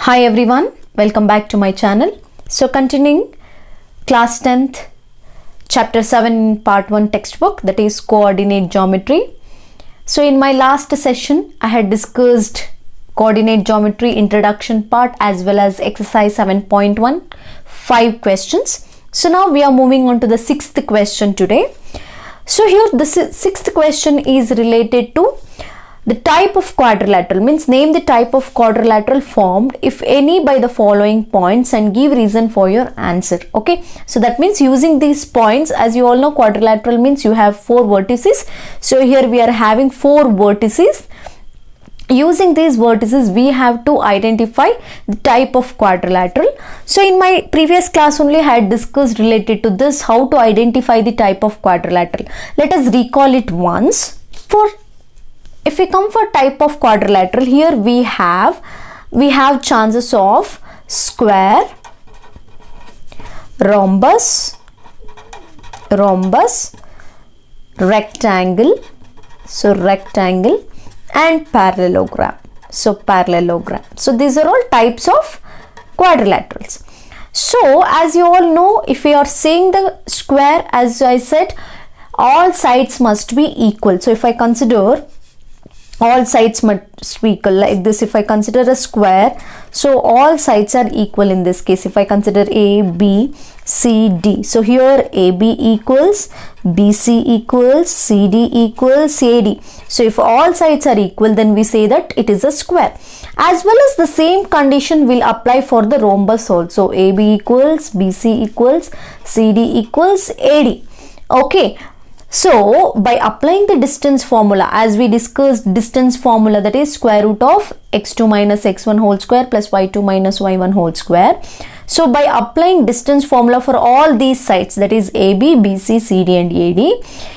Hi everyone, welcome back to my channel. So continuing class 10th chapter 7 part 1 textbook, that is coordinate geometry. So in my last session I had discussed coordinate geometry introduction part as well as exercise 7.1 5 questions. So now we are moving on to the sixth question today. So here the sixth question is related to the type of quadrilateral, means name the type of quadrilateral formed if any by the following points and give reason for your answer. Okay, so that means using these points, as you all know quadrilateral means you have 4 vertices. So here we are having 4 vertices. Using these vertices we have to identify the type of quadrilateral. So in my previous class only I had discussed related to this, how to identify the type of quadrilateral. Let us recall it once. If we come for type of quadrilateral, here we have chances of square, rhombus, rectangle, so rectangle, and parallelogram. So parallelogram. So these are all types of quadrilaterals. So as you all know, if we are saying the square, as I said, all sides must be equal. So if I consider all sides must be equal like this, if I consider a square, so all sides are equal in this case. If I consider A, B, C, D, so here AB equals, BC equals, CD equals, AD. So if all sides are equal, then we say that it is a square. As well as the same condition will apply for the rhombus also. AB equals, BC equals, CD equals, AD. Okay. So by applying the distance formula, as we discussed distance formula, that is square root of x2 minus x1 whole square plus y2 minus y1 whole square. So by applying distance formula for all these sides, that is AB, BC, CD and AD,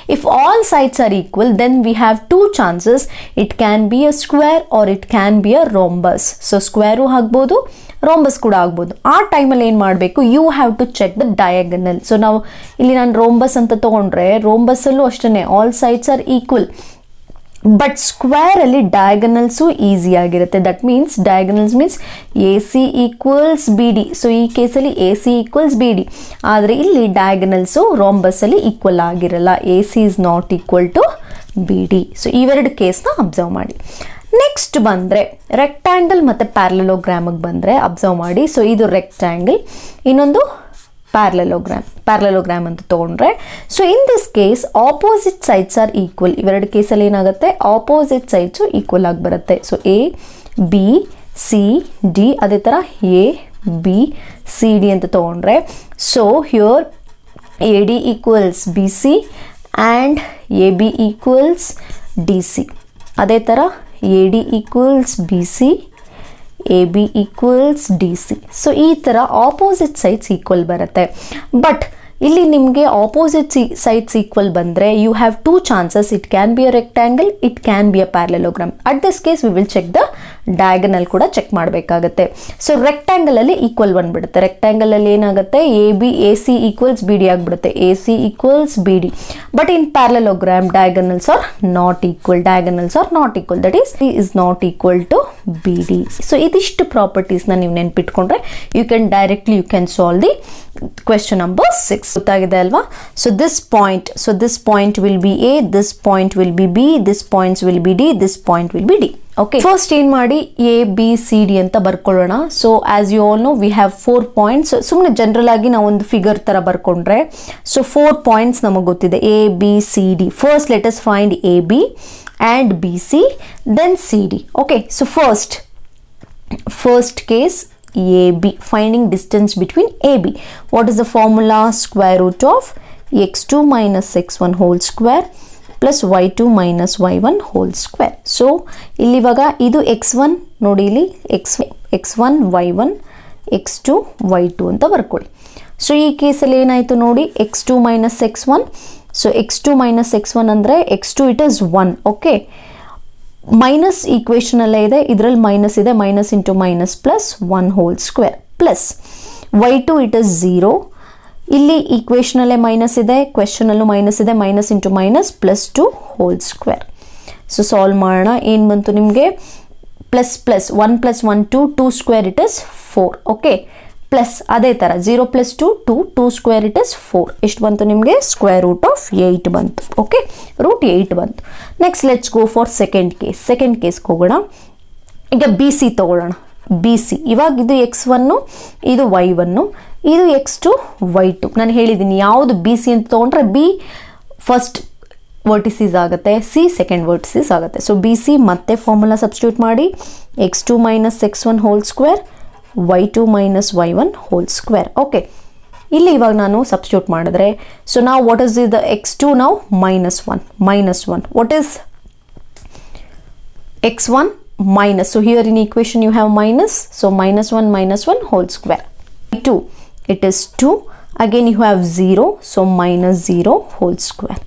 if all sides are equal, then we have 2 chances. It can be a square or it can be a rhombus. So square ಆಗಬಹುದು, rhombus ಕೂಡ ಆಗಬಹುದು. ಆ ಟೈಮಲ್ಲಿ ಏನು ಮಾಡಬೇಕು, you have to check the diagonal. So ನಾವು ಇಲ್ಲಿ ನಾನು ರೋಂಬಸ್ ಅಂತ ತಗೊಂಡ್ರೆ ರೋಂಬಸ್ ಅಲ್ಲೂ ಅಷ್ಟೇ all sides are equal, but square ಅಲ್ಲಿ ಡಯಾಗನಲ್ಸು ಈಸಿ ಆಗಿರುತ್ತೆ. That means diagonals means A C equals B D. So ಈ ಕೇಸಲ್ಲಿ A C equals B D, ಆದರೆ ಇಲ್ಲಿ ಡಯಾಗನಲ್ಸು ರೋಂಬಸ್ ಅಲ್ಲಿ ಈಕ್ವಲ್ ಆಗಿರಲ್ಲ. A C is not equal to B D. So ಇವೆರಡು ಕೇಸ್ನ ಅಬ್ಸರ್ವ್ ಮಾಡಿ. ನೆಕ್ಸ್ಟ್ ಬಂದರೆ ರೆಕ್ಟ್ಯಾಂಗಲ್ ಮತ್ತು ಪ್ಯಾರಲೋಗ್ರಾಮಿಗೆ ಬಂದರೆ ಅಬ್ಸರ್ವ್ ಮಾಡಿ. ಸೊ ಇದು ರೆಕ್ಟ್ಯಾಂಗಲ್, ಇನ್ನೊಂದು ಪ್ಯಾರಲೋಗ್ರಾಮ್ ಅಂತ ತೊಗೊಂಡ್ರೆ, so in this case opposite sides are equal. ಇವೆರಡು ಕೇಸಲ್ಲಿ ಏನಾಗುತ್ತೆ, ಆಪೋಸಿಟ್ ಸೈಡ್ಸು ಈಕ್ವಲ್ ಆಗಿ ಬರುತ್ತೆ. So A B C D, ಅದೇ ಥರ ಎ ಬಿ ಸಿ ಡಿ ಅಂತ ತೊಗೊಂಡ್ರೆ, so here A D equals B C and A B equals D C. ಅದೇ ಥರ A D equals B C, A B equals D C. So ಈ ಥರ opposite sides equal ಬರುತ್ತೆ. But ಇಲ್ಲಿ ನಿಮಗೆ opposite sides equal ಬಂದರೆ you have 2 chances. It can be a rectangle, it can be a parallelogram. At this case we will check the diagonal ಕೂಡ check ಮಾಡಬೇಕಾಗುತ್ತೆ. So ರೆಕ್ಟ್ಯಾಂಗಲಲ್ಲಿ equal ಬಂದ್ಬಿಡುತ್ತೆ. ರೆಕ್ಟ್ಯಾಂಗಲಲ್ಲಿ ಏನಾಗುತ್ತೆ, A C equals B D ಆಗಿಬಿಡುತ್ತೆ, A C equals B D. But in parallelogram diagonals are not equal, that is C is not equal to B D. So ಇದಿಷ್ಟು ಪ್ರಾಪರ್ಟೀಸ್ನ ನೀವು ನೆನ್ಪಿಟ್ಕೊಂಡ್ರೆ you can solve the question number 6. ಗೊತ್ತಾಗಿದೆ ಅಲ್ವಾ? So this point will be A, this point will be B, this point will be D, this point will be D. Okay, first ಏನು ಮಾಡಿ A B C D ಅಂತ ಬರ್ಕೊಳ್ಳೋಣ. So as you all know we have 4 points. ಸುಮ್ಮನೆ general ಆಗಿ ನಾವು ಒಂದು figure ತರ ಬರ್ಕೊಂಡ್ರೆ, so 4 points ನಮಗೆ ಗೊತ್ತಿದೆ, A B C D. First let us find A B and B C, then C D. Okay, so first case AB, finding distance between AB. What is the formula? Square root of x2 minus x1 whole square plus y2 minus y1 whole square. So ಇಲ್ಲಿವಾಗ ಇದು x1 ನೋಡಿ, ಇಲ್ಲಿ x1 y1 x2 y2 ಅಂತ ಬರ್ಕೊಳ್ಳಿ. So ಈ ಕೇಸಲ್ಲಿ ಏನಾಯಿತು ನೋಡಿ, x2 minus x1. So x2 minus x1 ಅಂದರೆ x2 it is 1. Okay, minus equation ಅಲ್ಲೇ ಇದೆ, ಇದರಲ್ಲಿ ಮೈನಸ್ ಇದೆ, minus into minus plus 1 whole square plus y2 it is 0. ಇಲ್ಲಿ ಈಕ್ವೇಶನ್ ಅಲ್ಲೇ ಮೈನಸ್ ಇದೆ, ಕ್ವೆಶನ್ ಅಲ್ಲೂ ಮೈನಸ್ ಇದೆ, minus into minus plus 2 whole square. So solve ಮಾಡೋಣ. ಏನು ಬಂತು ನಿಮಗೆ, plus plus 1 + 1 2, 2 square it is 4. Okay, plus ಅದೇ ಥರ 0 + 2 2, 2 square it is 4. ಎಷ್ಟು ಬಂತು ನಿಮಗೆ? √8 ಬಂತು. ಓಕೆ, √8 ಬಂತು. Next let's go for second case. Second ಕೇಸ್ಗೆ ಹೋಗೋಣ. ಈಗ ಬಿ ಸಿ ತೊಗೊಳ್ಳೋಣ. ಬಿ ಸಿ ಇವಾಗ ಇದು x1, ಇದು y1, ಇದು x2, y2. ನಾನು ಹೇಳಿದ್ದೀನಿ ಯಾವುದು ಬಿ ಸಿ ಅಂತ ತೊಗೊಂಡ್ರೆ ಬಿ ಫಸ್ಟ್ ವರ್ಟಿಸೀಸ್ ಆಗುತ್ತೆ, ಸಿ ಸೆಕೆಂಡ್ ವರ್ಟಿಸೀಸ್ ಆಗುತ್ತೆ. ಸೊ ಬಿ ಸಿ ಮತ್ತೆ ಫಾರ್ಮುಲಾ ಸಬ್ಸ್ಟಿಟ್ಯೂಟ್ ಮಾಡಿ, x2 - x1 whole square, y2 - y1 whole square. Okay, ಇಲ್ಲಿ ಇವಾಗ ನಾನು ಸಬ್ಸ್ಟಿಟ್ಯೂಟ್ ಮಾಡಿದ್ರೆ, ಸೊ ನಾವು ವಾಟ್ ಇಸ್ ದ x2 ನಾವು -1 what is x1 minus, so here in equation you have minus, so -1 whole square. 2 it is 2, again you have 0, so -0 whole square.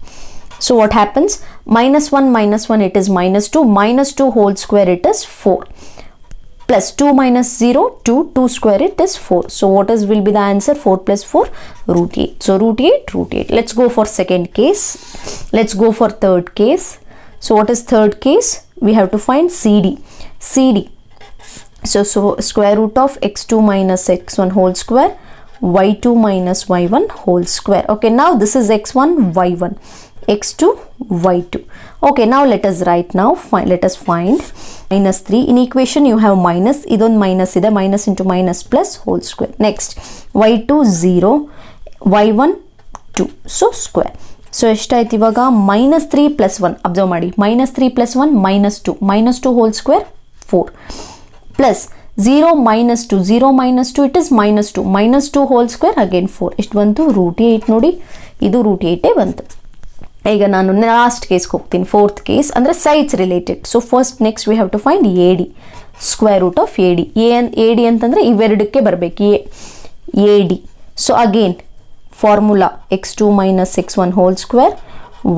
So what happens? -1 it is -2, -2 whole square it is 4, plus 2 - 0 2 square it is 4. So what is will be the answer? 4 + 4 √8. So √8. Let's go for second case. Let's go for third case. So what is third case? We have to find CD. So square root of x2 - x1 whole square, y2 - y1 whole square. Okay, now this is x1 y1, x2 y2. Okay, now let us write now. Let us find -3. In equation you have minus, idon minus ide, minus into minus plus whole square. Next y2 0, y1 2, so square. So ಎಷ್ಟಾಯ್ತು ಇವಾಗ? -3 + 1, observe ಮಾಡಿ, -3 + 1 -2 whole square 4, plus 0 - 2 0 - 2 it is -2 whole square again 4. ಎಷ್ಟು ಬಂತು? √8. ನೋಡಿ, ಇದು √8 ಬಂತು. ಈಗ ನಾನು ಲಾಸ್ಟ್ ಕೇಸ್ಗೆ ಹೋಗ್ತೀನಿ, ಫೋರ್ತ್ ಕೇಸ್ ಅಂದರೆ sides related. So first next we have to find AD, square root of AD. AD ಅಂತಂದರೆ ಇವೆರಡಕ್ಕೆ ಬರಬೇಕು, AD. So again formula x2 - x1 whole square,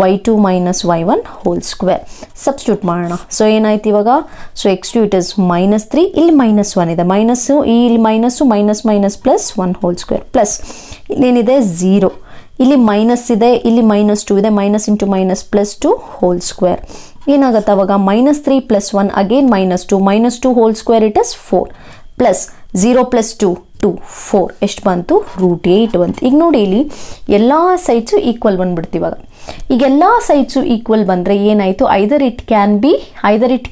y2 - y1 whole square. Substitute ಮಾಡೋಣ. So ಏನಾಯ್ತು ಇವಾಗ? So x2 it is -3, ಇಲ್ಲಿ -1 ಇದೆ, minus ಇಲ್ಲಿ minus plus 1 whole square, plus ಇಲ್ಲೇನಿದೆ 0, ಇಲ್ಲಿ ಮೈನಸ್ ಇದೆ, ಇಲ್ಲಿ -2 ಇದೆ, minus into minus plus 2 whole square. ಏನಾಗುತ್ತೆ ಅವಾಗ? -3 + 1 again -2 whole square it is 4, plus 0 + 2 4. ಎಷ್ಟು ಬಂತು? √8 ಬಂತು. ಈಗ ನೋಡಿ, ಇಲ್ಲಿ ಎಲ್ಲ ಸೈಡ್ಸು ಈಕ್ವಲ್ ಬಂದ್ಬಿಡ್ತು. ಇವಾಗ ಈಗ ಎಲ್ಲ ಸೈಡ್ಸು ಈಕ್ವಲ್ ಬಂದರೆ ಏನಾಯಿತು? Either it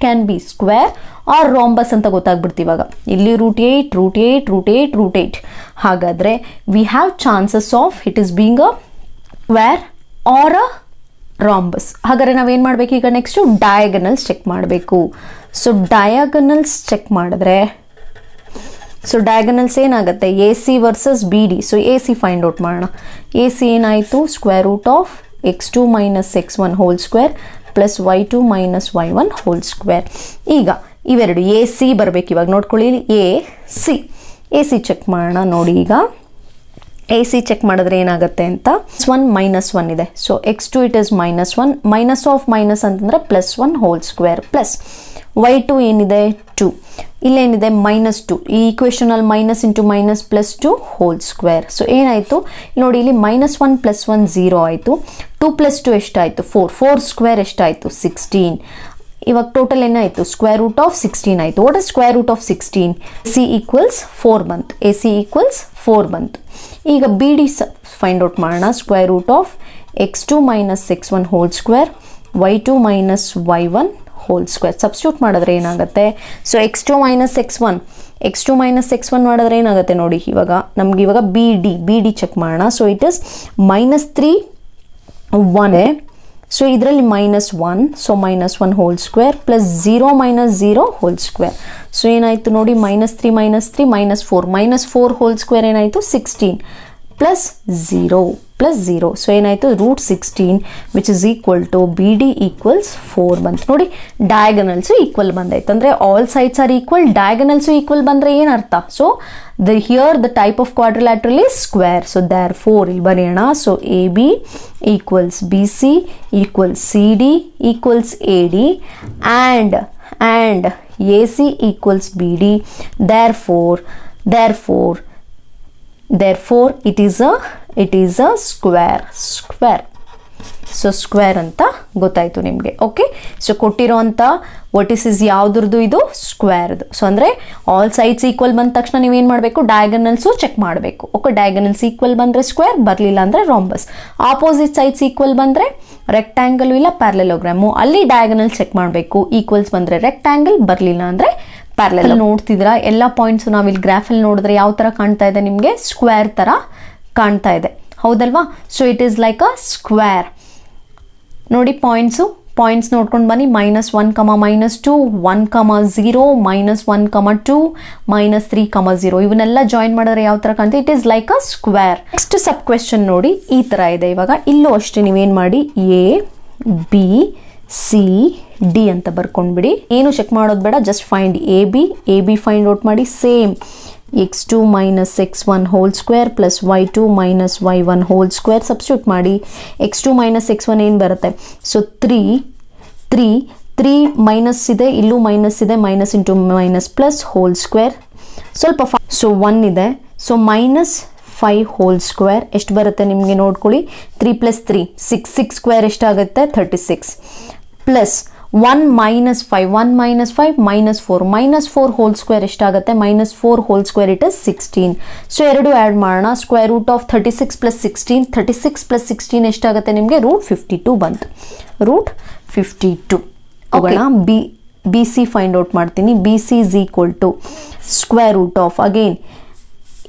can be square or rhombus ಅಂತ ಗೊತ್ತಾಗ್ಬಿಡ್ತು. ಇವಾಗ ಇಲ್ಲಿ √8. ಹಾಗಾದರೆ we have chances of it is being a square or a rhombus. ಹಾಗಾದರೆ ನಾವೇನು ಮಾಡಬೇಕು? ಈಗ ನೆಕ್ಸ್ಟು ಡಯಾಗನಲ್ಸ್ ಚೆಕ್ ಮಾಡಬೇಕು. ಸೊ ಡಯಾಗನಲ್ಸ್ ಚೆಕ್ ಮಾಡಿದ್ರೆ, ಸೊ ಡಯಾಗನಲ್ಸ್ ಏನಾಗುತ್ತೆ? AC versus BD. So AC find out ಮಾಡೋಣ. AC ಏನಾಯಿತು? Square root of x2 - x1 whole square plus y2 - y1 whole square. ಈಗ ಇವೆರಡು AC ಬರಬೇಕು. ಇವಾಗ ನೋಡ್ಕೊಳ್ಳಿ, AC ಚೆಕ್ ಮಾಡೋಣ. ನೋಡಿ, ಈಗ AC ಚೆಕ್ ಮಾಡಿದ್ರೆ ಏನಾಗುತ್ತೆ ಅಂತ, -1 ಇದೆ. So x2 it is -1, minus of minus ಅಂತಂದರೆ +1 ಹೋಲ್ ಸ್ಕ್ವೇರ್, ಪ್ಲಸ್ y2 ಏನಿದೆ? 2, ಇಲ್ಲೇನಿದೆ? -2. ಈ ಈಕ್ವೇಷನಲ್ಲಿ minus into minus plus 2 whole square. So ಏನಾಯಿತು ನೋಡಿ, ಇಲ್ಲಿ -1 + 1 0 ಆಯಿತು, 2 + 2 ಎಷ್ಟಾಯಿತು? 4 ಸ್ಕ್ವೇರ್ ಎಷ್ಟಾಯಿತು? 16. ಇವಾಗ ಟೋಟಲ್ ಏನಾಯಿತು? ಸ್ಕ್ವೇರ್ ರೂಟ್ ಆಫ್ 16 ಆಯಿತು. What is square root of 16? AC = 4 ಬಂತು. AC = 4 ಬಂತು. ಈಗ BD ಫೈಂಡ್ ಔಟ್ ಮಾಡೋಣ. Square root of x2 - x1 whole square, y2 - y1 whole square. Substitute ಮಾಡಿದ್ರೆ ಏನಾಗುತ್ತೆ? ಸೊ x2 - x1 ಮಾಡಿದ್ರೆ ಏನಾಗುತ್ತೆ ನೋಡಿ, ಇವಾಗ ನಮ್ಗೆ ಇವಾಗ BD ಚೆಕ್ ಮಾಡೋಣ. ಸೊ ಇಟ್ ಇಸ್ -3 1, ಸೊ ಇದರಲ್ಲಿ -1, so -1 whole square plus 0 - 0 whole square. So ಏನಾಯಿತು ನೋಡಿ, -3 - 4 -4 ಹೋಲ್ ಸ್ಕ್ವೇರ್ ಏನಾಯಿತು? 16 ಪ್ಲಸ್ 0. ಸೊ ಏನಾಯಿತು? √16 which is equal to BD = 4 ಬಂತು. ನೋಡಿ, ಡಯಾಗನಲ್ಸು ಈಕ್ವಲ್ ಬಂದಾಯ್ತು. ಅಂದರೆ all sides are equal, diagonals equal ಬಂದರೆ ಏನರ್ಥ? So here the type of quadrilateral is square. So therefore ಇಲ್ಲಿ ಬರೆಯೋಣ. So AB = BC = CD = AD and AC = BD. Therefore it is a square. So square ಅಂತ ಗೊತ್ತಾಯಿತು ನಿಮಗೆ. Okay, so ಕೊಟ್ಟಿರೋಂಥ vertices ಯಾವುದ್ರದ್ದು, ಇದು ಸ್ಕ್ವೇರ್ದು. So ಅಂದರೆ all sides equal ಬಂದ ತಕ್ಷಣ ನೀವೇನು ಮಾಡಬೇಕು, ಡಯಾಗನಲ್ಸು ಚೆಕ್ ಮಾಡಬೇಕು. ಓಕೆ, ಡಯಾಗನಲ್ಸ್ ಈಕ್ವಲ್ ಬಂದರೆ ಸ್ಕ್ವೇರ್, ಬರಲಿಲ್ಲ ಅಂದರೆ ರಾಂಬಸ್. ಆಪೋಸಿಟ್ ಸೈಡ್ಸ್ ಈಕ್ವಲ್ ಬಂದರೆ ರೆಕ್ಟ್ಯಾಂಗಲ್ ಇಲ್ಲ ಪ್ಯಾರಲೆಲೋಗ್ರಾಮು, ಅಲ್ಲಿ ಡಯಾಗನಲ್ ಚೆಕ್ ಮಾಡಬೇಕು. ಈಕ್ವಲ್ಸ್ ಬಂದರೆ ರೆಕ್ಟ್ಯಾಂಗಲ್, ಬರಲಿಲ್ಲ ಅಂದರೆ ಪ್ಯಾರಲೆಲ್. ನೋಡ್ತಿದ್ದೀರಾ ಎಲ್ಲ ಪಾಯಿಂಟ್ಸು ನಾವಿಲ್ಲಿ ಗ್ರಾಫಲ್ಲಿ ನೋಡಿದ್ರೆ ಯಾವ ಥರ ಕಾಣ್ತಾ ಇದೆ ನಿಮಗೆ, ಸ್ಕ್ವೇರ್ ಥರ ಕಾಣ್ತಾ ಇದೆ, ಹೌದಲ್ವಾ? So it is like a square. ನೋಡಿ ಪಾಯಿಂಟ್ಸ್ ನೋಡ್ಕೊಂಡು ಬನ್ನಿ. -1, -2, 1, 0, -1, 2, -3, 0 ಇವನ್ನೆಲ್ಲ ಜಾಯಿನ್ ಮಾಡಿದ್ರೆ ಯಾವ ಥರ ಕಾಣ್ತೀವಿ, it is like a square. Next sub question ನೋಡಿ, ಈ ಥರ ಇದೆ. ಇವಾಗ ಇಲ್ಲೂ ಅಷ್ಟೇ ನೀವೇನು ಮಾಡಿ, A, B, C, D ಅಂತ ಬರ್ಕೊಂಡ್ಬಿಡಿ. ಏನು ಚೆಕ್ ಮಾಡೋದು ಬೇಡ, just find A B find out ಮಾಡಿ. Same x2 - x1 whole square plus y2 - y1 whole square substitute ಮಾಡಿ. x2 - x1 ಏನು ಬರುತ್ತೆ, ಸೊ 3 ಮೈನಸ್ ಇದೆ, ಇಲ್ಲೂ ಮೈನಸ್ ಇದೆ, minus into minus plus whole square ಸ್ವಲ್ಪ ಸೊ 1 ಇದೆ, ಸೊ -5 ಹೋಲ್ ಸ್ಕ್ವೇರ್ ಎಷ್ಟು ಬರುತ್ತೆ ನಿಮಗೆ ನೋಡ್ಕೊಳ್ಳಿ. 3 + 3 6 ಸ್ಕ್ವೇರ್ ಎಷ್ಟಾಗುತ್ತೆ, 36 ಪ್ಲಸ್ 1 - 5 -4 ಹೋಲ್ ಸ್ಕ್ವೇರ್ ಎಷ್ಟಾಗುತ್ತೆ, -4 whole square it is 16. So ಎರಡು ಆ್ಯಡ್ ಮಾಡೋಣ. ಸ್ಕ್ವೇರ್ ರೂಟ್ ಆಫ್ 36 + 16, 36 + 16 ಎಷ್ಟಾಗುತ್ತೆ ನಿಮಗೆ, √52 ಬಂತು, √52. ಹೋಗೋಣ, ಬಿ ಸಿ ಫೈಂಡ್ ಔಟ್ ಮಾಡ್ತೀನಿ. B C is equal to square root of, again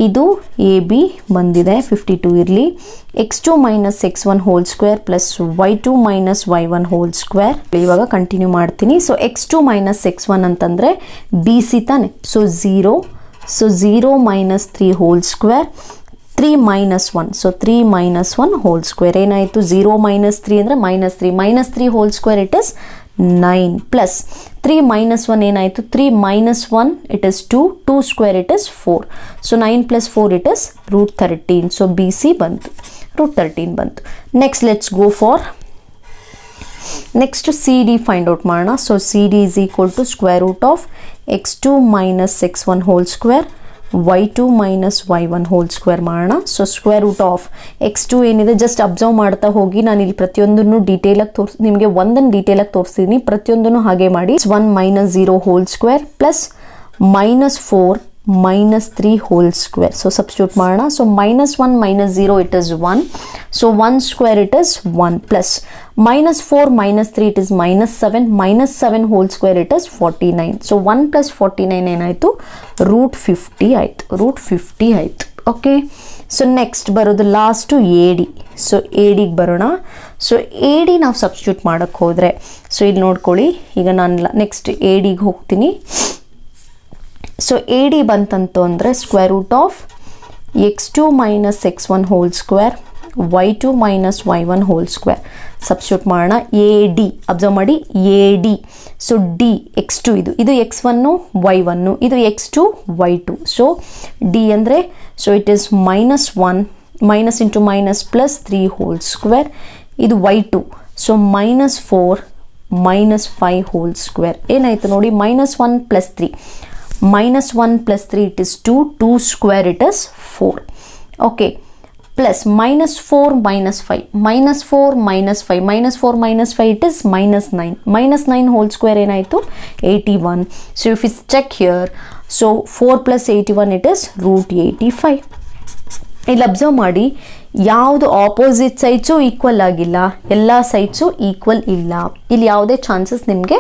ಇದು ಎ ಬಿ ಬಂದಿದೆ, 52 ಇರಲಿ, x2 - x1 whole square plus y2 - y1 whole square. ಇವಾಗ ಕಂಟಿನ್ಯೂ ಮಾಡ್ತೀನಿ. ಸೊ x2 - x1 ಅಂತಂದರೆ ಬಿ ಸಿ ತಾನೆ, so 0 -3 whole square, 3 - 1, so 3 - 1 whole square ಏನಾಯಿತು, 0 - 3 ಅಂದರೆ -3 whole square it is 9 plus 3 - 1 ಏನಾಯಿತು, 3 - 1 it is 2 square it is 4, so 9 + 4 it is √13. So B C ಬಂತು, √13 ಬಂತು. Next let's go for next C D find out ಮಾಡೋಣ. So C D is equal to square root of x2 - x1 whole square y2 - y1 whole square ಮಾಡೋಣ. So square root of x2 ಏನಿದೆ just observe ಮಾಡ್ತಾ ಹೋಗಿ. ನಾನು ಇಲ್ಲಿ ಪ್ರತಿಯೊಂದನ್ನು ಡೀಟೇಲಾಗಿ ನಿಮಗೆ ಒಂದನ್ನು ಡೀಟೇಲಾಗಿ ತೋರಿಸ್ತೀನಿ, ಪ್ರತಿಯೊಂದನ್ನು ಹಾಗೆ ಮಾಡಿ. 1 - 0 whole square plus -4 -3 whole square. So substitute ಮಾಡೋಣ. So -1 - 0 it is 1, so 1 square it is 1 plus -4 - 3 it is -7 whole square it is 49. So 1 + 49 ಏನಾಯಿತು, √50 ಆಯಿತು, √50 ಆಯಿತು. ಓಕೆ, ಸೊ ನೆಕ್ಸ್ಟ್ ಬರೋದು last A D. So A ಡಿಗೆ ಬರೋಣ. ಸೊ ಎ ಡಿ ನಾವು substitute ಮಾಡೋಕ್ಕೆ ಹೋದರೆ, ಸೊ ಇಲ್ಲಿ ನೋಡ್ಕೊಳ್ಳಿ, ಈಗ ನಾನು ನೆಕ್ಸ್ಟ್ ಎ ಡಿಗೆ ಹೋಗ್ತೀನಿ. ಸೊ ಎ ಡಿ ಬಂತಂತು ಅಂದರೆ square root of x2 - x1 whole square y2 - y1 whole square substitute ಮಾಡೋಣ. ಎ ಡಿ ಅಬ್ಸರ್ವ್ ಮಾಡಿ, A D. So D x2 ಇದು x1 y1, ಇದು x2 y2. ಸೊ ಡಿ ಅಂದರೆ so it is -1 minus into minus plus 3 whole square, ಇದು y2. So -4 - 5 whole square ಏನಾಯಿತು ನೋಡಿ, -1 + 3 -1 + 3 it is 2 square it is 4. Okay, plus -4 - 5 -4 - 5 -4 - 5 it is -9 -9 whole square ಏನಾಯಿತು 81. So if you check here, so 4 + 81 it is √85. ಇಲ್ಲಿ observe ಮಾಡಿ, ಯಾವುದು opposite sides equal ಆಗಿಲ್ಲ, ಎಲ್ಲ sides equal ಇಲ್ಲ. ಇಲ್ಲಿ ಯಾವುದೇ ಚಾನ್ಸಸ್ ನಿಮಗೆ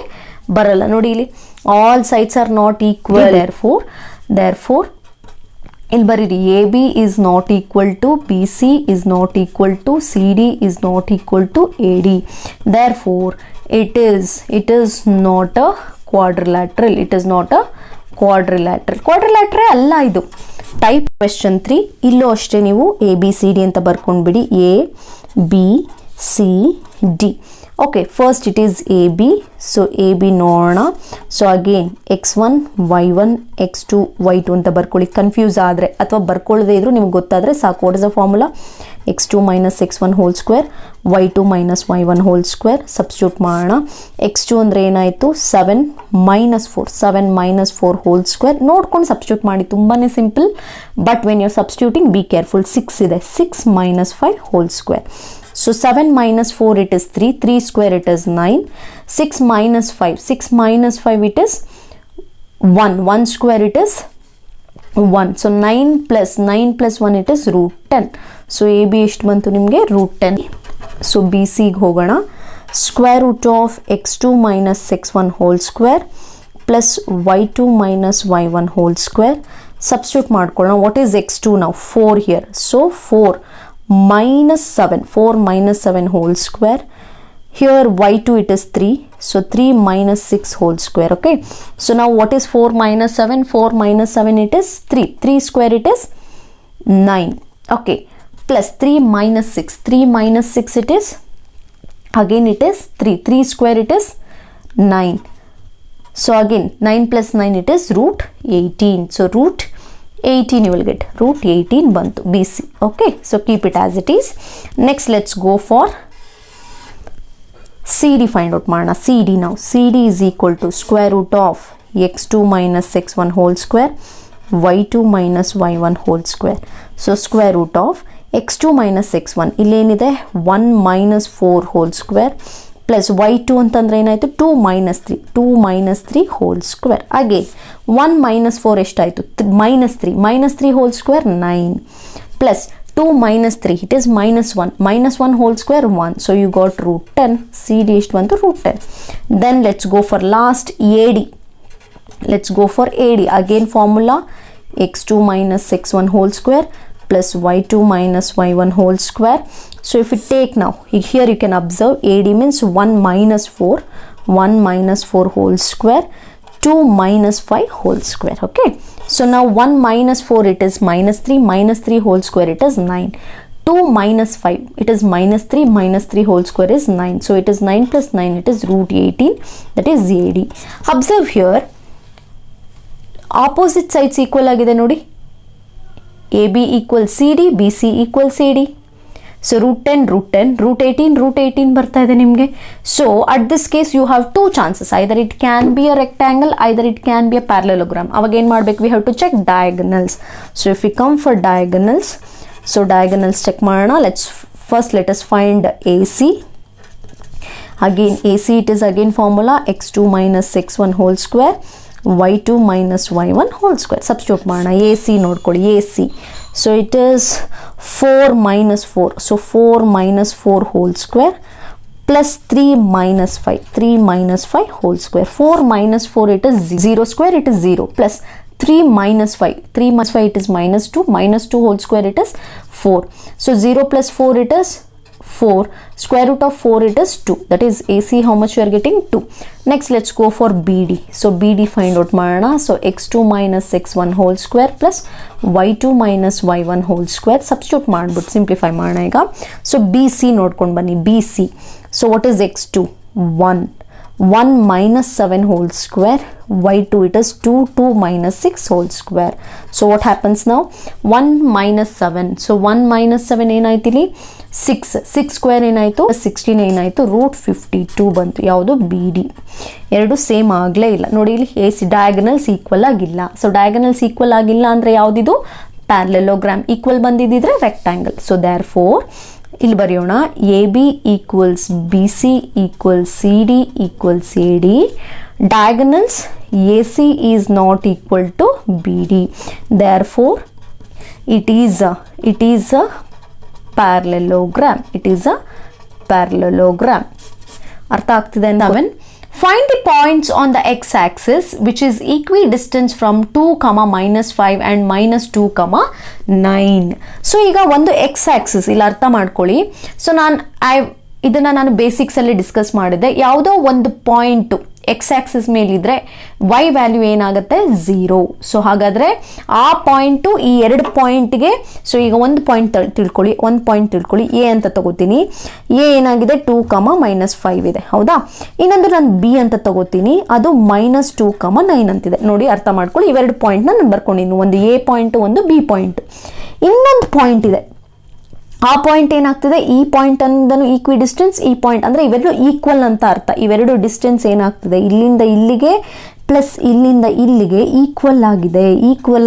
ಬರಲ್ಲ ನೋಡಿ. ಇಲ್ಲಿ all sides are not equal, therefore ಇಲ್ಲಿ ಬರೀರಿ A B is not equal to B C is not equal to C D is not equal to A D. therefore it is not a quadrilateral. It is not a quadrilateral. quadrilateral ಅಲ್ಲ ಇದು. Type question 3 ಇಲ್ಲೂ ಅಷ್ಟೇ ನೀವು A B C D ಅಂತ ಬರ್ಕೊಂಡ್ಬಿಡಿ. A B C D. Okay, first it is A B. So A B ನೋಡೋಣ. So again x1 y1 x2 y2 ಅಂತ ಬರ್ಕೊಳ್ಳಿ. ಕನ್ಫ್ಯೂಸ್ ಆದರೆ ಅಥವಾ ಬರ್ಕೊಳ್ಳದೇ ಇದ್ರು ನಿಮ್ಗೆ ಗೊತ್ತಾದರೆ ಸಾಕು. What is the formula? x2 - x1 whole square y2 - y1 whole square. Substitute ಮಾಡೋಣ. x2 ಅಂದರೆ ಏನಾಯಿತು 7 - 4 ಹೋಲ್ ಸ್ಕ್ವೇರ್. ನೋಡ್ಕೊಂಡು ಸಬ್ಸ್ಟಿಟ್ಯೂಟ್ ಮಾಡಿ, ತುಂಬಾ simple. But when you substituting be careful. 6 ಇದೆ, 6 - 5 whole square. So 7 minus 4 it is 3, 3 square it is 9, 6 minus 5, 6 minus 5 it is 1, 1 square it is 1. So 9 plus 1 it is root 10. So AB ಎಷ್ಟು ಬಂತು ನಿಮಗೆ root 10. So BC ಗೆ ಹೋಗೋಣ. Square root of x2 minus x1 whole square plus y2 minus y1 whole square. Substitute ಮಾಡ್ಕೊಳ್ಳೋಣ. What is x2 now? 4 here. So 4 minus 7. 4 minus 7 whole square. Here y2 it is 3. So 3 minus 6 whole square. Okay. So now what is 4 minus 7? 4 minus 7 it is 3. 3 square it is 9. Okay. Plus 3 minus 6. 3 minus 6 it is, again it is 3. 3 square it is 9. So again 9 plus 9 it is root 18. So root 18 you will get. Root 18 bantu BC. Okay. So keep it as it is. Next let's go for CD find out ಮಾಡೋಣ. CD now. CD is equal to square root of x2 minus x1 whole square, y2 minus y1 whole square. So square root of x2 minus x1 ಇಲ್ಲೇನಿದೆ 1 minus 4 whole square plus y2 ಅಂತಂದ್ರೆ ಏನಾಯ್ತು 2 minus 3 whole square. Again 1 minus 4 ಎಷ್ಟಾಯ್ತು minus 3 whole square 9 plus 2 minus 3 it is minus 1 whole square 1. So you got root 10. CD ಎಷ್ಟು ಬಂತು root 10. Then let's go for last AD. Let's go for AD. Again formula x2 minus x1 whole square plus y2 minus y1 whole square. So if you take now, here you can observe AD means 1 minus 4 whole square, 2 minus 5 whole square. Okay. So now 1 minus 4 it is minus 3 whole square it is 9. 2 minus 5 it is minus 3 whole square is 9. So it is 9 plus 9 it is root 18, that is AD. Observe here, opposite sides equal agide nodi. AB equals CD, BC equals AD. So root 10, root 18 ಬರ್ತಾ ಇದೆ ನಿಮಗೆ. So at this case you have two chances. Either it can be a rectangle, either it can be a parallelogram. ಅವಾಗ ಏನು ಮಾಡಬೇಕು? We have to check diagonals. So if we come for diagonals, so diagonals check ಮಾಡೋಣ. Let us find AC. Again AC it is again formula x2 minus x1 whole square, y2 minus y1 whole square. Substitute ಮಾಡೋಣ. AC ನೋಡ್ಕೊಳ್ಳಿ. AC. So it is 4 minus 4. So 4 minus 4 whole square plus 3 minus 5. 3 minus 5 whole square. 4 minus 4 it is 0 square it is 0 plus 3 minus 5. 3 minus 5 it is minus 2. Minus 2 whole square it is 4. So 0 plus 4 it is 4. Square root of 4 it is 2. That is AC how much you are getting? 2. Next let's go for BD. So BD find out ಮಾಡೋಣ. So x2 minus x1 whole square plus y2 minus y1 whole square. Substitute ಮಾಡ್ಬಿಟ್ಟು simplify ಮಾಡೋಣ ಈಗ. So BC ನೋಡ್ಕೊಂಡು ಬನ್ನಿ. BC. So what is x2? 1 minus 7 whole square, y2 it is 2 minus 6 whole square. So what happens now? 1 minus 7. So 1 minus 7 ಏನಾಯ್ತು ಇಲ್ಲಿ? 6 square ಏನಾಯಿತು? 16 ಏನಾಯಿತು? Root 52 ಬಂತು. ಯಾವುದು? BD. ಎರಡು ಸೇಮ್ ಆಗಲೇ ಇಲ್ಲ ನೋಡಿ. ಇಲ್ಲಿ AC ಡಯಾಗನಲ್ಸ್ ಈಕ್ವಲ್ ಆಗಿಲ್ಲ. ಸೊ ಡಯಾಗನಲ್ಸ್ ಈಕ್ವಲ್ ಆಗಿಲ್ಲ ಅಂದರೆ ಯಾವುದಿದು? ಪ್ಯಾರಲೆಲೋಗ್ರಾಮ್. ಈಕ್ವಲ್ ಬಂದಿದ್ದಿದ್ರೆ ರೆಕ್ಟ್ಯಾಂಗಲ್. ಸೊ ದೇರ್ ಫೋರ್ ಇಲ್ಲಿ ಬರೆಯೋಣ. AB equals BC equals CD equals AD. Diagonals AC is not equal to BD. Therefore, it is a parallelogram. It is a parallelogram. ಅರ್ಥ ಆಗ್ತಿದೆ ಅಂತ. Find the points on the x-axis which is equidistant from 2, minus 5 and minus 2, 9. So ಈಗ ಒಂದು x-axis ಇಲ್ಲಿ ಅರ್ಥ ಮಾಡ್ಕೊಳ್ಳಿ. So ಇದನ್ನ ನಾನು ಬೇಸಿಕ್ಸ್ ಅಲ್ಲಿ ಡಿಸ್ಕಸ್ ಮಾಡಿದ್ದೆ. ಯಾವುದೋ ಒಂದು ಪಾಯಿಂಟ್ ಎಕ್ಸ್ ಆಕ್ಸಿಸ್ ಮೇಲಿದ್ರೆ y ವ್ಯಾಲ್ಯೂ ಏನಾಗುತ್ತೆ? 0. ಸೊ ಹಾಗಾದ್ರೆ ಆ ಪಾಯಿಂಟು ಈ ಎರಡು ಪಾಯಿಂಟ್ಗೆ, ಸೊ ಈಗ ಒಂದು ಪಾಯಿಂಟ್ ತಿಳ್ಕೊಳ್ಳಿ, ಎ ಅಂತ ತಗೋತೀನಿ. ಎ ಏನಾಗಿದೆ? 2, minus 5 ಇದೆ, ಹೌದಾ? ಇನ್ನೊಂದು ನಾನು ಬಿ ಅಂತ ತಗೋತೀನಿ, ಅದು minus 2, 9 ಅಂತಿದೆ. ನೋಡಿ ಅರ್ಥ ಮಾಡ್ಕೊಳ್ಳಿ. ಇವೆರಡು ಪಾಯಿಂಟ್ನ ನಾನು ಬರ್ಕೊಂಡಿದ್ದೀನಿ. ಒಂದು ಎ ಪಾಯಿಂಟ್, ಒಂದು ಬಿ ಪಾಯಿಂಟ್. ಇನ್ನೊಂದು ಪಾಯಿಂಟ್ ಇದೆ. ಆ ಪಾಯಿಂಟ್ ಏನಾಗ್ತದೆ? ಈ ಪಾಯಿಂಟ್ ಅಂದನು ಈಕ್ವಿ ಡಿಸ್ಟೆನ್ಸ್, ಈ ಪಾಯಿಂಟ್ ಅಂದರೆ ಇವೆರಡು ಈಕ್ವಲ್ ಅಂತ ಅರ್ಥ. ಇವೆರಡು ಡಿಸ್ಟೆನ್ಸ್ ಏನಾಗ್ತದೆ? ಇಲ್ಲಿಂದ ಇಲ್ಲಿಗೆ ಪ್ಲಸ್ ಇಲ್ಲಿಂದ ಇಲ್ಲಿಗೆ ಈಕ್ವಲ್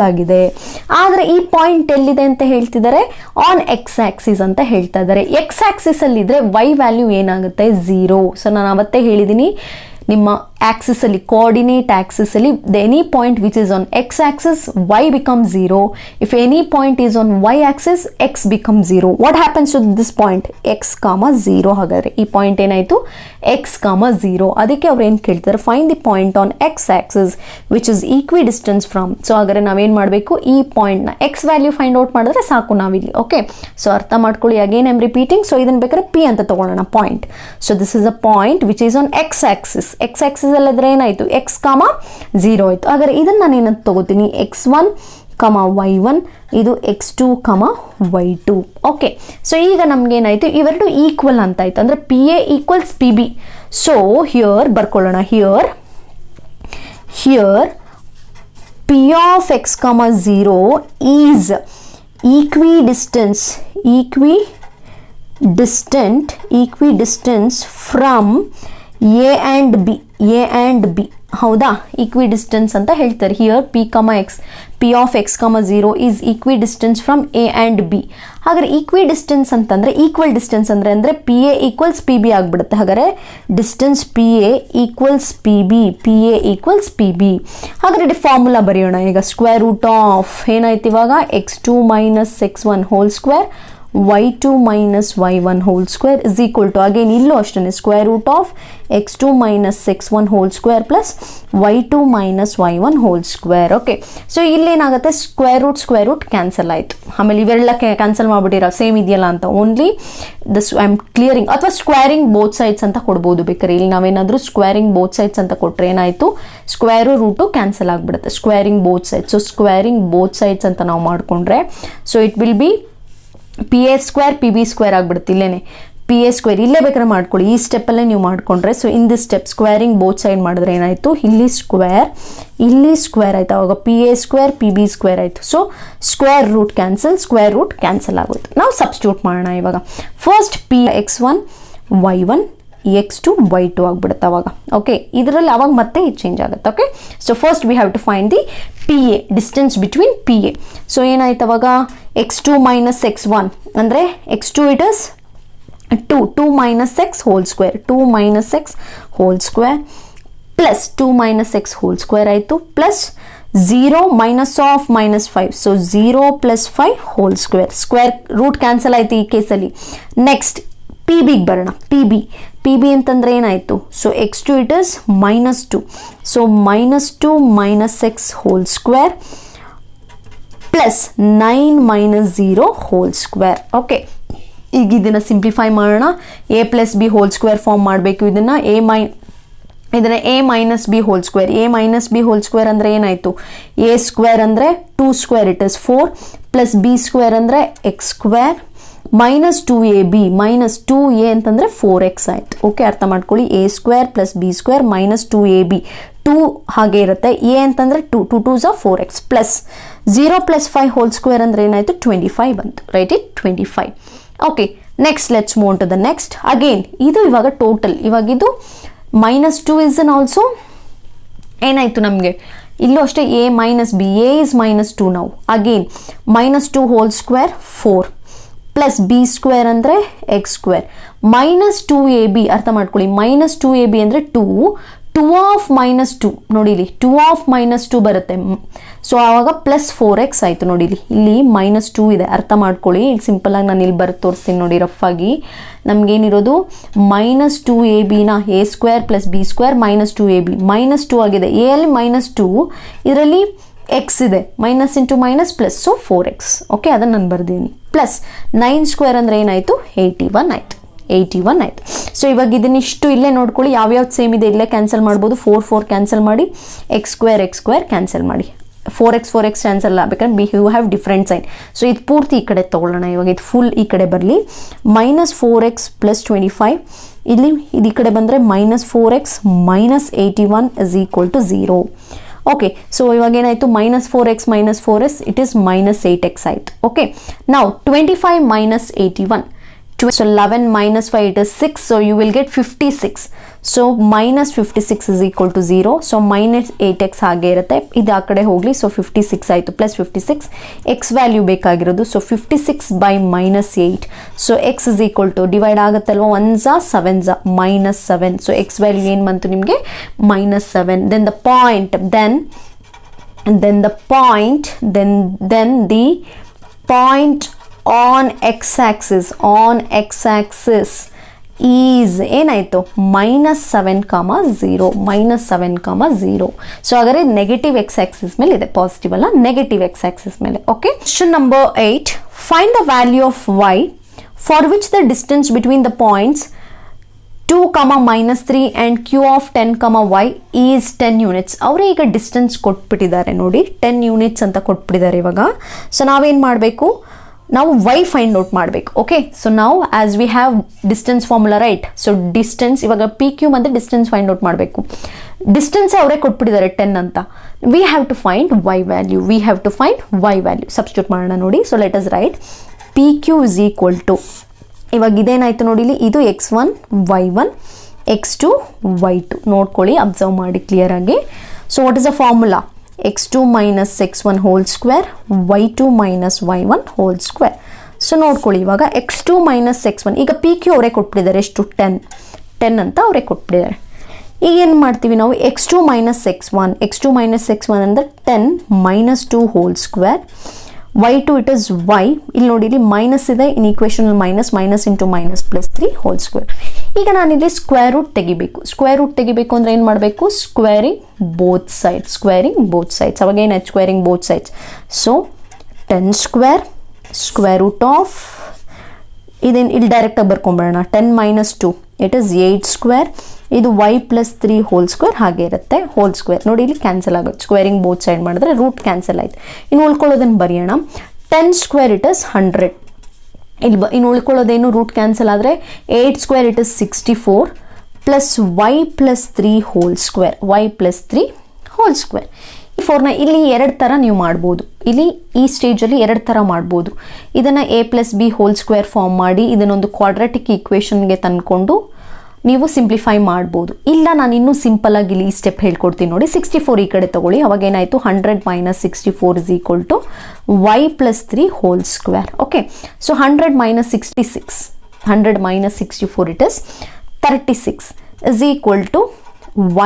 ಆಗಿದೆ. ಆದರೆ ಈ ಪಾಯಿಂಟ್ ಎಲ್ಲಿದೆ ಅಂತ ಹೇಳ್ತಿದ್ದಾರೆ, ಆನ್ ಎಕ್ಸ್ ಆಕ್ಸಿಸ್ ಅಂತ ಹೇಳ್ತಾ ಇದ್ದಾರೆ. ಎಕ್ಸ್ ಆಕ್ಸಿಸ್ ಅಲ್ಲಿ ಇದ್ರೆ ವೈ ವ್ಯಾಲ್ಯೂ ಏನಾಗುತ್ತೆ, 0. ಸೊ ನಾನು ಅವತ್ತೇ ಹೇಳಿದ್ದೀನಿ, ನಿಮ್ಮ ಆಕ್ಸಿಸ್ ಅಲ್ಲಿ, ಕೋಆರ್ಡಿನೇಟ್ ಆಕ್ಸಿಸ್ ಅಲ್ಲಿ, any point which is on X axis Y become 0. If any point is on Y axis X become 0. What happens to this point, X comma 0. ಹಾಗಾದ್ರೆ ಈ point ಏನಾಯ್ತು, ಎಕ್ಸ್ ಕಾಮ 0. ಅದಕ್ಕೆ ಅವ್ರು ಏನು ಕೇಳ್ತಾರೆ, find the point on X axis which is equidistance from. So ಹಾಗಾದ್ರೆ ನಾವೇನು ಮಾಡಬೇಕು, ಈ ಪಾಯಿಂಟ್ನ ಎಕ್ಸ್ ವ್ಯಾಲ್ಯೂ ಫೈಂಡ್ ಔಟ್ ಮಾಡಿದ್ರೆ ಸಾಕು ನಾವಿಲ್ಲಿ. ಓಕೆ, ಸೊ ಅರ್ಥ ಮಾಡ್ಕೊಳ್ಳಿ. Again I'm repeating. ಸೊ ಇದನ್ನ ಬೇಕಾದ್ರೆ ಪಿ ಅಂತ ತಗೊಳ್ಳೋಣ, point. So this is a point which is on X axis. X axis ಅಲ್ಲಿದ್ರೆ ಏನಾಯ್ತು, ಎಕ್ಸ್ ಕಾಮ 0 ಆಯ್ತು. ಹಾಗಾದ್ರೆ ಇದನ್ನ ನಾನು ಏನಂತ ತಗೋತೀನಿ, x1 y1, ಇದು x2 y2. ಓಕೆ, ಸೊ ಈಗ ನಮ್ಗೆ ಏನಾಯ್ತು, ಇವೆರಡು ಈಕ್ವಲ್ ಅಂತ ಆಯ್ತು, ಅಂದ್ರೆ P A equals P B. So here ಬರ್ಕೊಳ್ಳೋಣ, here P of x, 0 is equidistant from A and B. ಹೌದಾ, ಈಕ್ವಿಡಿಸ್ಟೆನ್ಸ್ ಅಂತ ಹೇಳ್ತಾರೆ. Here P of x, 0 is equidistance from A and B. ಹಾಗಾದ್ರೆ ಈಕ್ವಿಡಿಸ್ಟೆನ್ಸ್ ಅಂತಂದ್ರೆ, ಈಕ್ವಲ್ ಡಿಸ್ಟೆನ್ಸ್ ಅಂದ್ರೆ P A equals P B ಆಗ್ಬಿಡುತ್ತೆ. ಹಾಗಾದ್ರೆ distance P A equals P B. ಹಾಗಾದ್ರೆ ಫಾರ್ಮುಲಾ ಬರೆಯೋಣ ಈಗ. ಸ್ಕ್ವೇರ್ ರೂಟ್ ಆಫ್ ಏನಾಯ್ತು ಇವಾಗ, x2 minus x1 whole square y2 minus y1 whole square is equal to, again ಇಲ್ಲೂ ಅಷ್ಟೇ, square root of x2 minus x1 whole square plus y2 minus y1 whole square. Okay, so ಇಲ್ಲೇನಾಗುತ್ತೆ, square root cancel ಆಯಿತು. ಆಮೇಲೆ ಇವೆಲ್ಲ cancel ಮಾಡಿಬಿಟ್ಟಿರೋ same ಇದೆಯಲ್ಲ ಅಂತ, only this I am clearing. ಅಥವಾ ಸ್ಕ್ವೇರಿಂಗ್ ಬೋತ್ ಸೈಡ್ಸ್ ಅಂತ ಕೊಡ್ಬೋದು ಬೇಕಾದ್ರೆ. ಇಲ್ಲಿ ನಾವೇನಾದರೂ ಸ್ಕ್ವೇರಿಂಗ್ ಬೋತ್ ಸೈಡ್ಸ್ ಅಂತ ಕೊಟ್ಟರೆ ಏನಾಯಿತು, ಸ್ಕ್ವೇರು ರೂಟು ಕ್ಯಾನ್ಸಲ್ ಆಗಿಬಿಡುತ್ತೆ. Squaring both sides, so squaring both sides ಅಂತ ನಾವು ಮಾಡಿಕೊಂಡ್ರೆ, so it will be P A square P B square ಆಗಿಬಿಡುತ್ತೆ. ಇಲ್ಲೇನೆ ಪಿ ಎ ಸ್ಕ್ವೇರ್ ಇಲ್ಲೇ ಬೇಕಾದ್ರೆ ಮಾಡ್ಕೊಳ್ಳಿ, ಈ ಸ್ಟೆಪ್ಪಲ್ಲೇ ನೀವು ಮಾಡಿಕೊಂಡ್ರೆ. So in this step squaring both side ಮಾಡಿದ್ರೆ ಏನಾಯಿತು, ಇಲ್ಲಿ ಸ್ಕ್ವೇರ್ ಆಯಿತು. ಅವಾಗ P A square P B square ಆಯಿತು. ಸೊ ಸ್ಕ್ವೇರ್ ರೂಟ್ ಕ್ಯಾನ್ಸಲ್ ಆಗೋಯ್ತು. ನಾವು ಸಬ್ಸ್ಟಿಟ್ಯೂಟ್ ಮಾಡೋಣ ಇವಾಗ. First P x1 y1 x2 y2 ಆಗಿಬಿಡುತ್ತೆ ಅವಾಗ. ಓಕೆ, ಇದರಲ್ಲಿ ಅವಾಗ ಮತ್ತೆ ಇದು ಚೇಂಜ್ ಆಗುತ್ತೆ. Okay, so first we have to find the P A, distance between P A. So ಏನಾಯ್ತು ಅವಾಗ, x2 ಮೈನಸ್ x1 ಅಂದರೆ x2 it is 2 minus x whole square, 2 minus x whole square plus 2 minus x whole square ಆಯಿತು, plus 0 minus of minus 5. So 0 plus 5 whole square. Square root cancel ಆಯಿತು ಈ ಕೇಸಲ್ಲಿ. Next P ಬಿಗೆ ಬರೋಣ. P B ಅಂತಂದ್ರೆ ಏನಾಯಿತು, so x2 it is -2. So -2 minus x whole square plus 9 minus 0 whole square. Okay, ಈಗ ಇದನ್ನು ಸಿಂಪ್ಲಿಫೈ ಮಾಡೋಣ. a plus B whole square form ಮಾಡಬೇಕು. ಇದನ್ನು a minus B whole square. a minus B whole square ಅಂದರೆ ಏನಾಯಿತು, a square ಅಂದರೆ 2 square it is 4 plus B square ಅಂದರೆ x square minus 2ab, minus 2a ಅಂತಂದರೆ 4x ಆಯಿತು. Okay, ಅರ್ಥ ಮಾಡ್ಕೊಳ್ಳಿ. a square plus B square minus 2ab, 2 ಹಾಗೆ ಇರುತ್ತೆ. a ಅಂತಂದರೆ 2 2s are 4x plus 0 plus 5 whole square ಅಂದರೆ ಏನಾಯಿತು, 25 ಬಂತು. Right it, 25. Okay, next let's move to the next. Again ಇದು ಇವಾಗ ಟೋಟಲ್, ಇವಾಗ ಇದು -2 ಇಸ್ ಅನ್ ಆಲ್ಸೋ ಏನಾಯಿತು ನಮಗೆ, ಇಲ್ಲೂ ಅಷ್ಟೇ a minus B, a is -2 ನಾವು. Again -2 whole square 4 plus B square ಅಂದರೆ ಎಕ್ಸ್ ಸ್ಕ್ವೇರ್ ಮೈನಸ್ 2ab. ಅರ್ಥ ಮಾಡ್ಕೊಳ್ಳಿ, ಮೈನಸ್ 2ab ಅಂದರೆ 2 ಆಫ್ -2 ನೋಡಿಲಿ, 2 ಆಫ್ -2 ಬರುತ್ತೆ. ಸೊ ಆವಾಗ ಪ್ಲಸ್ 4x ಆಯಿತು. ನೋಡಿಲಿ, ಇಲ್ಲಿ -2 ಇದೆ. ಅರ್ಥ ಮಾಡ್ಕೊಳ್ಳಿ, ಈಗ ಸಿಂಪಲಾಗಿ ನಾನು ಇಲ್ಲಿ ಬರೆದು ತೋರಿಸ್ತೀನಿ ನೋಡಿ ರಫ್ ಆಗಿ. ನಮಗೇನಿರೋದು -2ab a square plus B square -2ab, -2 ಆಗಿದೆ. a ಅಲ್ಲಿ -2, ಇದರಲ್ಲಿ ಎಕ್ಸ್ ಇದೆ, minus into minus plus, so 4x. Okay, ಅದನ್ನು ನಾನು ಬರ್ದೀನಿ. ಪ್ಲಸ್ 9 ಸ್ಕ್ವೇರ್ ಅಂದರೆ ಏನಾಯಿತು, 81 ಆಯಿತು. ಸೊ ಇವಾಗ ಇದನ್ನಿಷ್ಟು ಇಲ್ಲೇ ನೋಡ್ಕೊಳ್ಳಿ, ಯಾವ್ಯಾವ್ದು ಸೇಮ್ ಇದೆ ಇಲ್ಲೇ ಕ್ಯಾನ್ಸಲ್ ಮಾಡ್ಬೋದು. 4 ಕ್ಯಾನ್ಸಲ್ ಮಾಡಿ, ಎಕ್ಸ್ ಸ್ಕ್ವೇರ್ ಕ್ಯಾನ್ಸಲ್ ಮಾಡಿ, 4x ಕ್ಯಾನ್ಸಲ್ ಆಗಬೇಕಂದ್ರೆ you have different sign. So ಇದು ಪೂರ್ತಿ ಈ ಕಡೆ ತೊಗೊಳ್ಳೋಣ. ಇವಾಗ ಇದು ಫುಲ್ ಈ ಕಡೆ ಬರಲಿ. -4x ಪ್ಲಸ್ 25, ಇಲ್ಲಿ ಇದು ಈ ಕಡೆ ಬಂದರೆ -4x minus 81 is equal to 0. Okay, so ಇವಾಗ ಏನಾಯಿತು, -4x minus 4s it is -8x ಆಯಿತು. ಓಕೆ, ನಾವು 25 minus 81, so 11 minus 5 it is 6, so you will get 56. So minus 56 is equal to 0. So minus 8x ಹಾಗೆ ಇರುತ್ತೆ, ಇದು ಆ ಕಡೆ ಹೋಗಲಿ. ಸೊ 56 ಆಯಿತು ಪ್ಲಸ್ 56. ಎಕ್ಸ್ ವ್ಯಾಲ್ಯೂ ಬೇಕಾಗಿರೋದು. So 56 by minus 8. So X is equal to divide ಆಗುತ್ತಲ್ವ, 1 7 ಮೈನಸ್ 7. ಸೊ ಎಕ್ಸ್ ವ್ಯಾಲ್ಯೂ ಏನು ಬಂತು ನಿಮಗೆ minus 7. Then the point then the point on x-axis is ಏನಾಯಿತು ಮೈನಸ್ 7,0 -7,0. ಸೊ ಹಾಗಾದ್ರೆ ನೆಗೆಟಿವ್ ಎಕ್ಸ್ ಆಕ್ಸಿಸ್ ಮೇಲೆ ಇದೆ, positive ಅಲ್ಲ, ನೆಗೆಟಿವ್ ಎಕ್ಸ್ ಆಕ್ಸಿಸ್ ಮೇಲೆ. Okay, question number 8, find the value of y for which the distance between the points 2, -3 and q of 10, y is 10 units. ಅವರೇ ಈಗ distance ಕೊಟ್ಬಿಟ್ಟಿದ್ದಾರೆ ನೋಡಿ, 10 units ಅಂತ ಕೊಟ್ಬಿಟ್ಟಿದ್ದಾರೆ ಇವಾಗ. ಸೊ ನಾವೇನು ಮಾಡಬೇಕು, ನಾವು y ಫೈಂಡ್ ಔಟ್ ಮಾಡಬೇಕು. ಓಕೆ, ಸೊ ನಾವು as we have distance formula right. So distance ಇವಾಗ ಪಿ ಕ್ಯೂ ಮತ್ತು ಡಿಸ್ಟೆನ್ಸ್ ಫೈಂಡ್ ಔಟ್ ಮಾಡಬೇಕು. ಡಿಸ್ಟೆನ್ಸ್ ಅವರೇ ಕೊಟ್ಬಿಟ್ಟಿದ್ದಾರೆ 10 ಅಂತ. We have to find y value. Substitute ಮಾಡೋಣ ನೋಡಿ. So let us write P Q is equal to, ಇವಾಗ ಇದೇನಾಯಿತು ನೋಡಿ, ಇದು x1 y1 x2 y2 ನೋಡ್ಕೊಳ್ಳಿ, ಅಬ್ಸರ್ವ್ ಮಾಡಿ ಕ್ಲಿಯರ್ ಆಗಿ. So what is the formula, x2 minus x1 whole square y2 minus y1 whole square. So ನೋಡ್ಕೊಳ್ಳಿ ಇವಾಗ x2 minus x1, ಈಗ ಪಿ ಕ್ಯೂ ಅವರೇ ಕೊಟ್ಬಿಟ್ಟಿದ್ದಾರೆ ಎಷ್ಟು 10 ಅಂತ ಅವರೇ ಕೊಟ್ಬಿಟ್ಟಿದ್ದಾರೆ. ಈಗ ಏನು ಮಾಡ್ತೀವಿ ನಾವು, x2 minus x1 ಅಂದರೆ 10 minus 2 whole square y2 it is y. ಇಲ್ಲಿ ನೋಡಿ, ಇಲ್ಲಿ ಮೈನಸ್ ಇದೆ, in equation minus into minus plus 3 whole square. ಈಗ ನಾನಿಲ್ಲಿ ಸ್ಕ್ವೇರ್ ರೂಟ್ ತೆಗಿಬೇಕು ಅಂದರೆ ಏನು ಮಾಡಬೇಕು, ಸ್ಕ್ವೇರಿಂಗ್ ಬೋತ್ ಸೈಡ್ಸ್. ಅವಾಗ ಏನಾಯ್ತು, squaring both sides. So 10 square root of, ಇದೇನು ಇಲ್ಲಿ ಡೈರೆಕ್ಟಾಗಿ ಬರ್ಕೊಂಬಿಡೋಣ, 10 minus 2 ಇಟ್ ಇಸ್ 8 ಸ್ಕ್ವೇರ್. ಇದು y ಪ್ಲಸ್ 3 ಹೋಲ್ ಸ್ಕ್ವೇರ್ ಹಾಗೆ ಇರುತ್ತೆ, ಹೋಲ್ ಸ್ಕ್ವೇರ್ ನೋಡಿ ಇಲ್ಲಿ ಕ್ಯಾನ್ಸಲ್ ಆಗುತ್ತೆ, ಸ್ಕ್ವೇರಿಂಗ್ ಬೋತ್ ಸೈಡ್ ಮಾಡಿದ್ರೆ ರೂಟ್ ಕ್ಯಾನ್ಸಲ್ ಆಯ್ತು. ಇನ್ನು ಉಳ್ಕೊಳ್ಳೋದನ್ನು ಬರೆಯೋಣ, 10 ಸ್ಕ್ವೇರ್ ಇಟ್ ಇಸ್ 100. ಇನ್ನು ಉಳ್ಕೊಳ್ಳೋದೇನು, ರೂಟ್ ಕ್ಯಾನ್ಸಲ್ ಆದರೆ 8 square it is 64 plus y plus 3 whole square. ಈ 4ನ ಇಲ್ಲಿ 2 ಥರ ನೀವು ಮಾಡ್ಬೋದು, ಇಲ್ಲಿ ಈ ಸ್ಟೇಜಲ್ಲಿ 2 ಥರ ಮಾಡ್ಬೋದು. ಇದನ್ನು a plus B whole square form ಮಾಡಿ ಇದನ್ನೊಂದು ಕ್ವಾಡ್ರಾಟಿಕ್ ಈಕ್ವೇಷನ್ಗೆ ತಂದ್ಕೊಂಡು ನೀವು ಸಿಂಪ್ಲಿಫೈ ಮಾಡ್ಬೋದು. ಇಲ್ಲ ನಾನು ಇನ್ನೂ ಸಿಂಪಲ್ ಆಗಿ ಇಲ್ಲಿ ಈ ಸ್ಟೆಪ್ ಹೇಳ್ಕೊಡ್ತೀನಿ ನೋಡಿ. 64 ಈ ಕಡೆ ತಗೊಳ್ಳಿ, ಅವಾಗ ಏನಾಯಿತು 100 minus 64 is equal to y plus 3 whole square. Okay, so 100 minus 64 it is 36 is equal to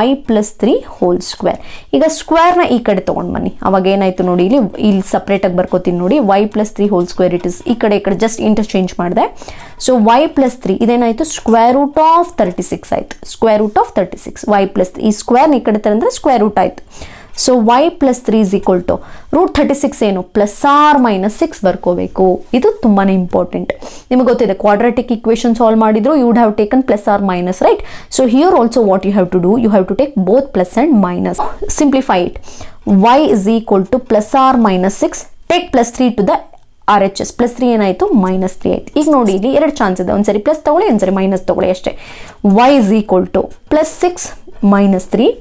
y plus 3 whole square. ಈಗ ಸ್ಕ್ವೇರ್ನ ಈ ಕಡೆ ತೊಗೊಂಡು ಬನ್ನಿ, ಅವಾಗ ಏನಾಯಿತು ನೋಡಿ, ಇಲ್ಲಿ ಸಪ್ರೇಟಾಗಿ ಬರ್ಕೋತೀನಿ ನೋಡಿ, y plus 3 whole square it is ಈ ಕಡೆ ಜಸ್ಟ್ ಇಂಟರ್ಚೇಂಜ್ ಮಾಡಿದೆ. ಸೊ y plus 3 ಇದೇನಾಯಿತು, ಸ್ಕ್ವೇರ್ ರೂಟ್ ಆಫ್ 36 ಆಯಿತು, y plus 3 ಈ ಸ್ಕ್ವೇರ್ನ ಈ ಕಡೆ ತಂದರೆ ಸ್ಕ್ವೇರ್ ರೂಟ್ ಆಯಿತು. So y plus 3 is equal to root 36 ಏನು ಪ್ಲಸ್ ಆರ್ ಮೈನಸ್ 6 ಬರ್ಕೋಬೇಕು. ಇದು ತುಂಬಾ ಇಂಪಾರ್ಟೆಂಟ್. ನಿಮಗೆ ಗೊತ್ತಿದೆ ಕ್ವಾಡ್ರಾಟಿಕ್ ಈಕ್ವೇಷನ್ ಸಾಲ್ವ್ ಮಾಡಿದ್ರು you would have taken plus or minus, right? So here also what you have to do, you have to take both plus and minus. Simplify it, y is equal to plus or minus 6, take plus 3 to the RHS, plus 3 ಏನಾಯಿತು minus 3 ಆಯಿತು. ಈಗ ನೋಡಿ ಇಲ್ಲಿ 2 chance ಇದೆ, ಒಂದ್ಸರಿ plus ತಗೊಳ್ಳಿ, ಒಂದ್ಸರಿ minus ತಗೊಳ್ಳಿ ಅಷ್ಟೇ. y is equal to plus 6 minus 3,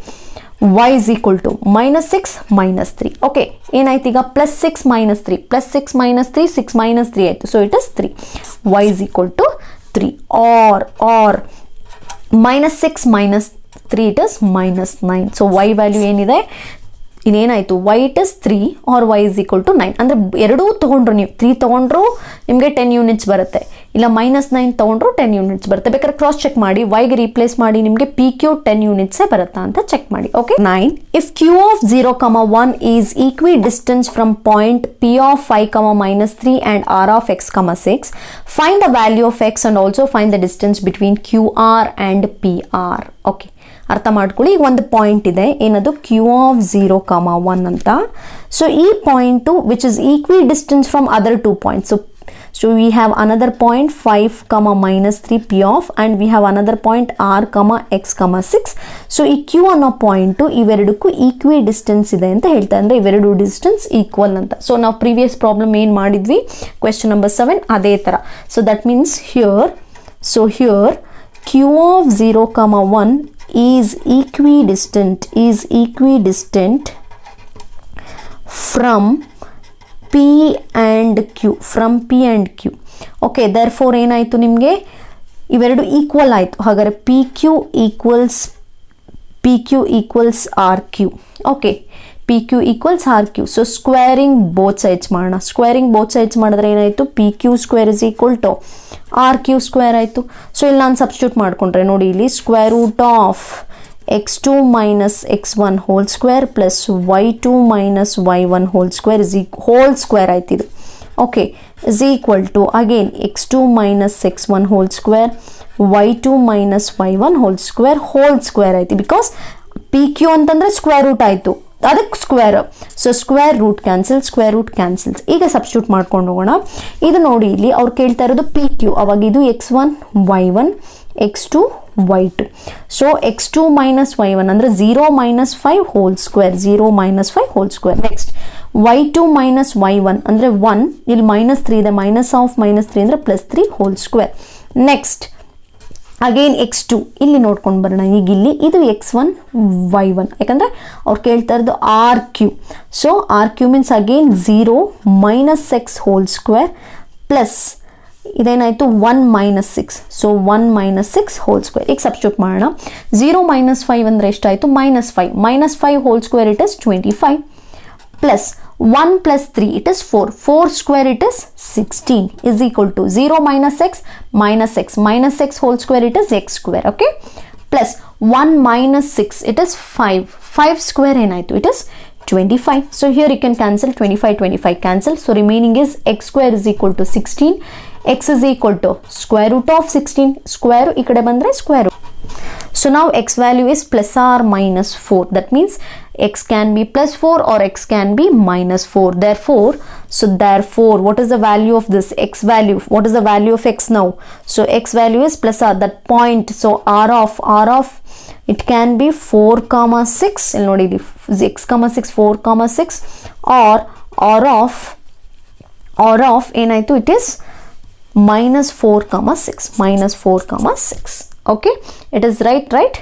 y is equal to minus 6 minus 3. Okay, ಏನಾಯ್ತು ಈಗ plus 6 minus 3 plus 6 minus 3 6 minus 3 ಆಯಿತು. So it is 3. y is equal to 3 or minus 6 minus 3 it is minus 9. So y value ಏನಿದೆ, ಇನ್ನೇನಾಯಿತು y it is 3 or y is equal to 9. ಅಂದರೆ ಎರಡೂ ತೊಗೊಂಡ್ರು, ನೀವು 3 ತೊಗೊಂಡ್ರು ನಿಮಗೆ 10 ಯೂನಿಟ್ಸ್ ಬರುತ್ತೆ, ಇಲ್ಲ ಮೈನಸ್ 9 ತೊಗೊಂಡ್ರು 10 ಯೂನಿಟ್ಸ್ ಬರುತ್ತೆ. ಬೇಕಾದ್ರೆ ಕ್ರಾಸ್ ಚೆಕ್ ಮಾಡಿ, yಗೆ ರೀಪ್ಲೇಸ್ ಮಾಡಿ ನಿಮಗೆ ಪಿ ಕ್ಯೂ 10 ಯೂನಿಟ್ಸೇ ಬರುತ್ತಾ ಅಂತ ಚೆಕ್ ಮಾಡಿ. Okay, 9 if q of 0, 1 is equidistance from point p of 5, minus 3 and r of x, 6, find the value of x and also find the distance between qr and pr. Okay, ಅರ್ಥ ಮಾಡ್ಕೊಳ್ಳಿ. ಈಗ ಒಂದು point ಇದೆ, ಏನದು q of 0, 1 ಅಂತ. So ಈ point which is equidistance from other 2 points. So we have another point 5, minus 3 p of, and we have another point r, x, 6. So ಈ q ಅನ್ನೋ ಪಾಯಿಂಟು ಇವೆರಡಕ್ಕೂ ಈಕ್ವಿ ಡಿಸ್ಟೆನ್ಸ್ ಇದೆ ಅಂತ ಹೇಳ್ತಾ, ಅಂದರೆ ಇವೆರಡು ಡಿಸ್ಟೆನ್ಸ್ ಈಕ್ವಲ್ ಅಂತ. ಸೊ ನಾವು ಪ್ರೀವಿಯಸ್ ಪ್ರಾಬ್ಲಮ್ ಏನು ಮಾಡಿದ್ವಿ, ಕ್ವೆಶ್ಚನ್ ನಂಬರ್ 7 ಅದೇ ಥರ. So that means here q of 0, 1 is equidistant from P and Q. Okay, therefore ಏನಾಯಿತು ನಿಮಗೆ, ಇವೆರಡು ಈಕ್ವಲ್ ಆಯಿತು. ಹಾಗಾದರೆ P Q equals R Q. Okay, P Q equals R Q. So squaring both sides ಮಾಡೋಣ. Squaring both sides ಮಾಡಿದ್ರೆ ಏನಾಯಿತು, P Q square is equal to R Q square ಆಯಿತು. So ಇಲ್ಲಿ ನಾನು ಸಬ್ಸ್ಟಿಟ್ಯೂಟ್ ಮಾಡಿಕೊಂಡ್ರೆ ನೋಡಿ, ಇಲ್ಲಿ square root of x2 minus x1 whole square plus y2 minus y1 whole square is whole square ಆಯ್ತಿದು. Okay, is equal to again x2 minus x1 whole square y2 minus y1 whole square ಆಯ್ತು. Because P Q ಅಂತಂದರೆ square root ಆಯಿತು, ಅದಕ್ಕೆ square. So square root cancels. ಈಗ substitute ಮಾಡ್ಕೊಂಡು ಹೋಗೋಣ. ಇದು ನೋಡಿ, ಇಲ್ಲಿ ಅವ್ರು ಕೇಳ್ತಾ ಇರೋದು ಪಿ ಕ್ಯೂ, ಅವಾಗ ಇದು x1 y1 x2 y2. So x2 minus y1 ಅಂದರೆ 0 minus 5 whole square, 0 minus 5 whole square. Next y2 minus y1 ಅಂದರೆ 1, ಇಲ್ಲಿ -3 ಇದೆ, -3 ಅಂದರೆ +3 whole square. Next again x2 ಇಲ್ಲಿ ನೋಡ್ಕೊಂಡು ಬರೋಣ. ಈಗ ಇಲ್ಲಿ ಇದು x1 y1, ಯಾಕಂದರೆ ಅವ್ರು ಕೇಳ್ತಾ ಇರೋದು R Q. So R Q means again 0 minus x whole square plus ಇದೇನಾಯಿತು 1 minus 6. So 1 minus 6 whole square. ಈಗ ಸಬ್ಸ್ಟಿಟ್ಯೂಟ್ ಮಾಡೋಣ. 0 minus 5 ಅಂದರೆ ಎಷ್ಟಾಯಿತು, -5 whole square it is 25 plus 1 plus 3 it is 4 square it is 16 is equal to 0 minus x minus x whole square it is x square. Okay, plus 1 minus 6 it is 5 square ಏನಾಯಿತು, it is 25. So here you can cancel 25 cancel. So remaining is x square is equal to 16. X is equal to square root of 16. Square ಈ ಕಡೆ ಬಂದರೆ square root. So now x value is plus or minus 4. That means x can be plus 4 or x can be minus 4. Therefore, what is the value of this x value? What is the value of x now? So x value is plus r, that point. So r of it can be 4,6. ಇಲ್ಲಿ ನೋಡಿ, x, 6 4,6 or r of ಏನಾಯಿತು, it is -4,6. Okay, it is right.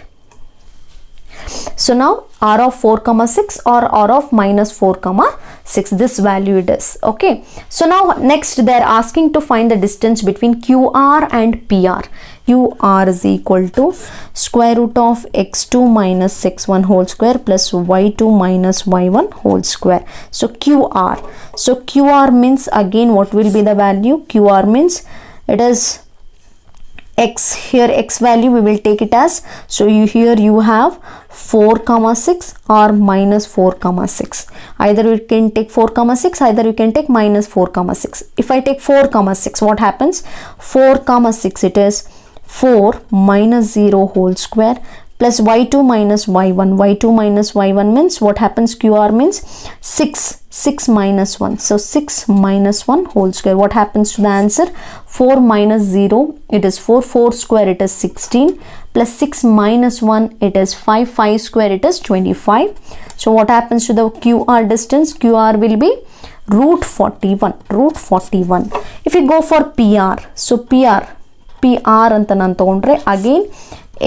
So now r of 4,6 or r of -4,6, this value it is. Okay, so now next they are asking to find the distance between QR and PR. QR is equal to square root of x2 minus x1 whole square plus y2 minus y1 whole square. So QR means again what will be the value? QR means it is x. Here x value we will take it as, so here you have 4,6 or -4,6. Either you can take 4,6, either you can take -4,6. If I take 4,6, what happens? 4,6 it is 4 minus 0 whole square plus y2 minus y1. y2 minus y1 means what happens? QR means 6 minus 1. So 6 minus 1 whole square. What happens to the answer? 4 minus 0 it is 4 square it is 16 plus 6 minus 1 it is 5 square it is 25. So what happens to the QR distance? QR will be root 41. If you go for PR, so PR ಅಂತ ನಾನು ತಗೊಂಡ್ರೆ again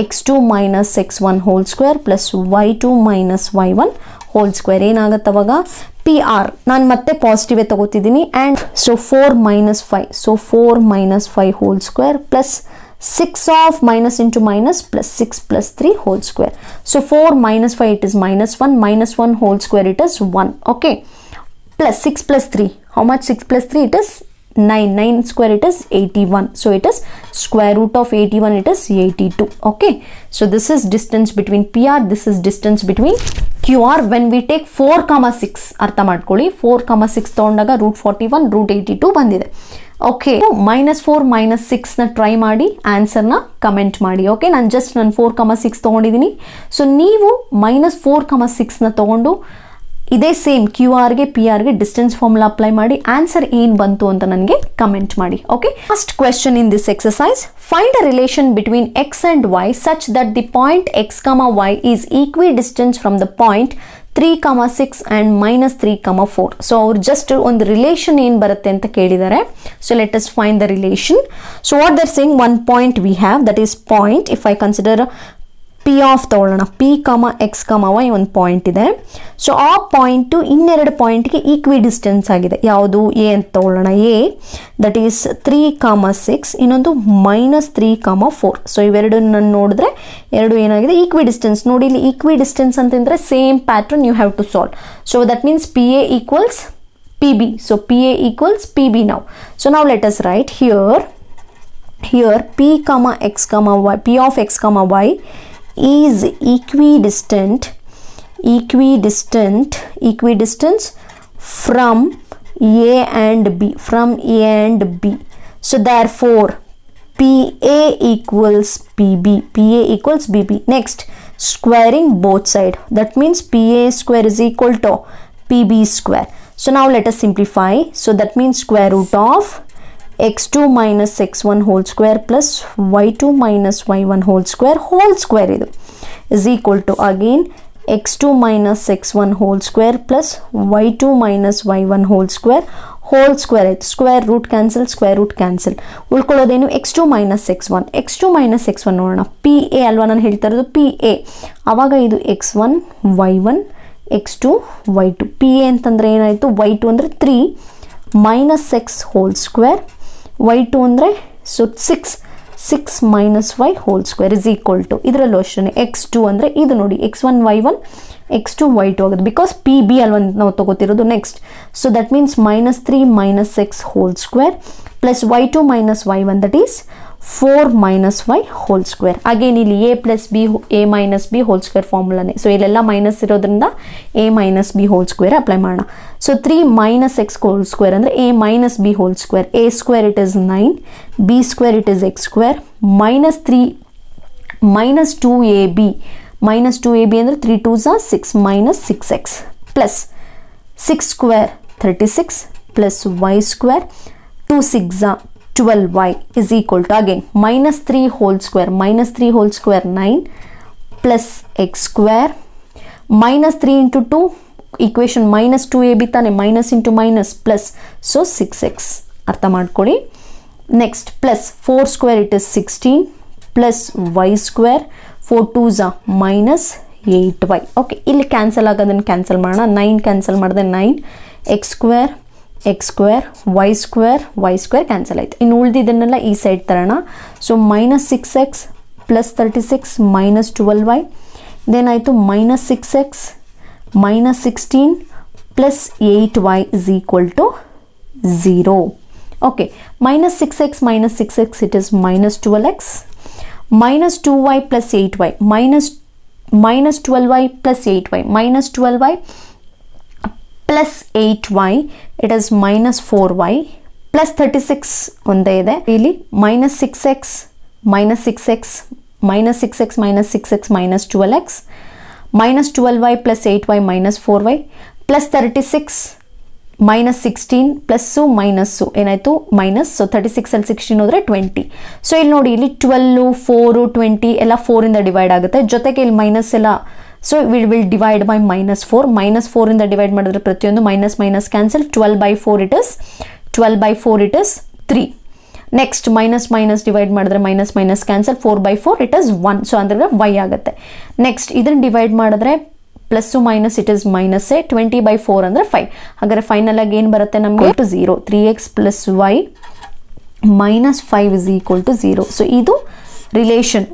x2 minus x1 whole square plus y2 minus y1 whole square ಏನಾಗುತ್ತೆ ಅವಾಗ? PR ನಾನು ಮತ್ತೆ positive ತಗೋತಿದ್ದೀನಿ. And so 4 minus 5 whole square plus 6 of minus into minus plus 6 plus 3 whole square. So 4 minus 5 it is -1 whole square it is 1. Okay, plus 6 plus 3, how much? 6 plus 3 it is 9 square it is 81. So it is square root of 81 it is 82. Okay, so this is distance between PR, this is distance between QR. When we take 4,6 ಅರ್ಥ ಮಾಡ್ಕೊಳ್ಳಿ, 4,6 ತಗೊಂಡಾಗ root 41 root 82 ಬಂದಿದೆ. Okay, -4 -6 ನ try ಮಾಡಿ ಆನ್ಸರ್ನ comment ಮಾಡಿ. Okay, ನಾನು 4,6 ತೊಗೊಂಡಿದ್ದೀನಿ. So ನೀವು -4,6 ನ ತೊಗೊಂಡು ಇದೇ ಸೇಮ್ QR ಗೆ PR ಗೆ ಡಿಸ್ಟೆನ್ಸ್ ಫಾರ್ಮುಲಾ ಅಪ್ಲೈ ಮಾಡಿ ಆನ್ಸರ್ ಏನು ಬಂತು ಅಂತ ನನಗೆ ಕಮೆಂಟ್ ಮಾಡಿ. Okay, first question in this exercise, find a relation between x and y such that the point x, y is equidistant from the point 3,6 and -3,4. ಸೊ ಅವ್ರು just ಒಂದು relation ಏನು ಬರುತ್ತೆ ಅಂತ ಕೇಳಿದ್ದಾರೆ. So let us find the relation. So what they're saying, one point we have, that is point. If I consider P of ತಗೊಳ್ಳೋಣ, P comma X comma Y ಒಂದು point ಇದೆ. ಸೊ ಆ point ಇನ್ನೆರಡು ಪಾಯಿಂಟ್ಗೆ ಈಕ್ವಿ ಡಿಸ್ಟೆನ್ಸ್ ಆಗಿದೆ. ಯಾವುದು? A ಅಂತ ತಗೊಳ್ಳೋಣ. ಎ ದಟ್ ಈಸ್ 3,6, ಇನ್ನೊಂದು -3,4. ಸೊ ಇವೆರಡನ್ನ ನೋಡಿದ್ರೆ ಎರಡು ಏನಾಗಿದೆ? Equidistance. ನೋಡಿ ಇಲ್ಲಿ ಈಕ್ವಿ ಡಿಸ್ಟೆನ್ಸ್ ಅಂತಂದರೆ same pattern you have to solve. So that means P A equals P B. So P A equals P B now. So now let us write here p comma x comma y, p of x comma y is equidistant from a and b, so therefore PA equals PB, next squaring both side, that means PA square is equal to PB square. So now let us simplify. So that means square root of x2 minus x1 whole square plus y2 minus y1 whole square idu is equal to again x2 minus x1 whole square plus y2 minus y1 whole square ಆಯ್ತು. Square root cancel ಉಳ್ಕೊಳ್ಳೋದೇನು? x2 minus x1 ನೋಡೋಣ. P A ಅಲ್ವಾ ನಾನು ಹೇಳ್ತಾ ಇರೋದು? P A ಆವಾಗ ಇದು x1 y1 x2 y2. P A ಅಂತಂದರೆ ಏನಾಯಿತು? y2 ಅಂದರೆ 3 minus x whole square, y2 ಅಂದರೆ so 6 minus y whole square is equal to ಇದರಲ್ಲೂ ಅಷ್ಟೇ x2 ಅಂದರೆ ಇದು ನೋಡಿ x1 y1 x2 y2 ಆಗುತ್ತೆ, ಬಿಕಾಸ್ ಪಿ ಬಿ ಅಲ್ವಾ ನಾವು ತಗೋತಿರೋದು. Next so that means -3 minus x whole square plus y2 minus y1 that is 4 minus y whole square. Again ಇಲ್ಲಿ a plus b a minus b whole square ಫಾರ್ಮುಲಾನೇ. So ಇಲ್ಲೆಲ್ಲ minus ಇರೋದ್ರಿಂದ a minus b whole square apply ಮಾಡೋಣ. So 3 minus x whole square ಅಂದರೆ a minus b whole square. a square it is 9, b square it is x square, -3 minus 2ab ಅಂದರೆ 3 2s are 6 minus 6x plus 6 square 36 plus y square 2 6 are 12y is equal to again -3 whole square 9 plus x square -3 into 2 equation -2ab ತಾನೆ, minus into minus plus so 6x ಅರ್ಥ ಮಾಡ್ಕೊಳ್ಳಿ. Next plus 4 square it is 16 plus y square 4 2s are -8y. Okay, ಇಲ್ಲಿ cancel ಆಗೋದನ್ನು cancel ಮಾಡೋಣ. 9 cancel ಮಾಡಿದೆ 9, x square y square cancel ಆಯಿತು. ಇನ್ನು ಉಳಿದಿದ್ದನ್ನೆಲ್ಲ ಈ ಸೈಡ್ ತರೋಣ. ಸೊ -6x ಪ್ಲಸ್ 36 -12y, ಇದೇನಾಯಿತು -6x -16 plus 8y is equal to 0. ಓಕೆ, -6x it is -12x minus 2y plus 8y minus 12y plus 8y -12y plus 8y it is -4y plus 36 ಒಂದೇ ಇದೆ ಇಲ್ಲಿ -6x minus 6x minus 12x minus 12y plus 8y minus 4y plus 36 minus 16 plus minus ಏನಾಯಿತು minus. So 36 ಅಲ್ಲಿ 16 ಹೋದರೆ 20. So ಇಲ್ಲಿ ನೋಡಿ ಇಲ್ಲಿ 12 4 20 ಎಲ್ಲ 4 ಇಂದ ಡಿವೈಡ್ ಆಗುತ್ತೆ, ಜೊತೆಗೆ ಇಲ್ಲಿ ಮೈನಸ್ ಎಲ್ಲ. ಸೊ ವಿಲ್ ಡಿವೈಡ್ ಬೈ -4 ಇಂದ ಡಿವೈಡ್ ಮಾಡಿದ್ರೆ ಪ್ರತಿಯೊಂದು minus cancel. 12/4 it is 3. Next minus divide ಮಾಡಿದ್ರೆ ಮೈನಸ್ ಕ್ಯಾನ್ಸಲ್. 4/4 it is 1. ಸೊ ಅಂದರೆ y ಆಗುತ್ತೆ. ನೆಕ್ಸ್ಟ್ ಇದನ್ನು ಡಿವೈಡ್ ಮಾಡಿದ್ರೆ plus minus it is minus 20/4 ಅಂದರೆ 5. ಹಾಗಾದ್ರೆ ಫೈನಲ್ ಆಗಿ ಏನು ಬರುತ್ತೆ ನಮಗೆ? 0. 3x plus y minus 5 is equal to 0. So ಇದು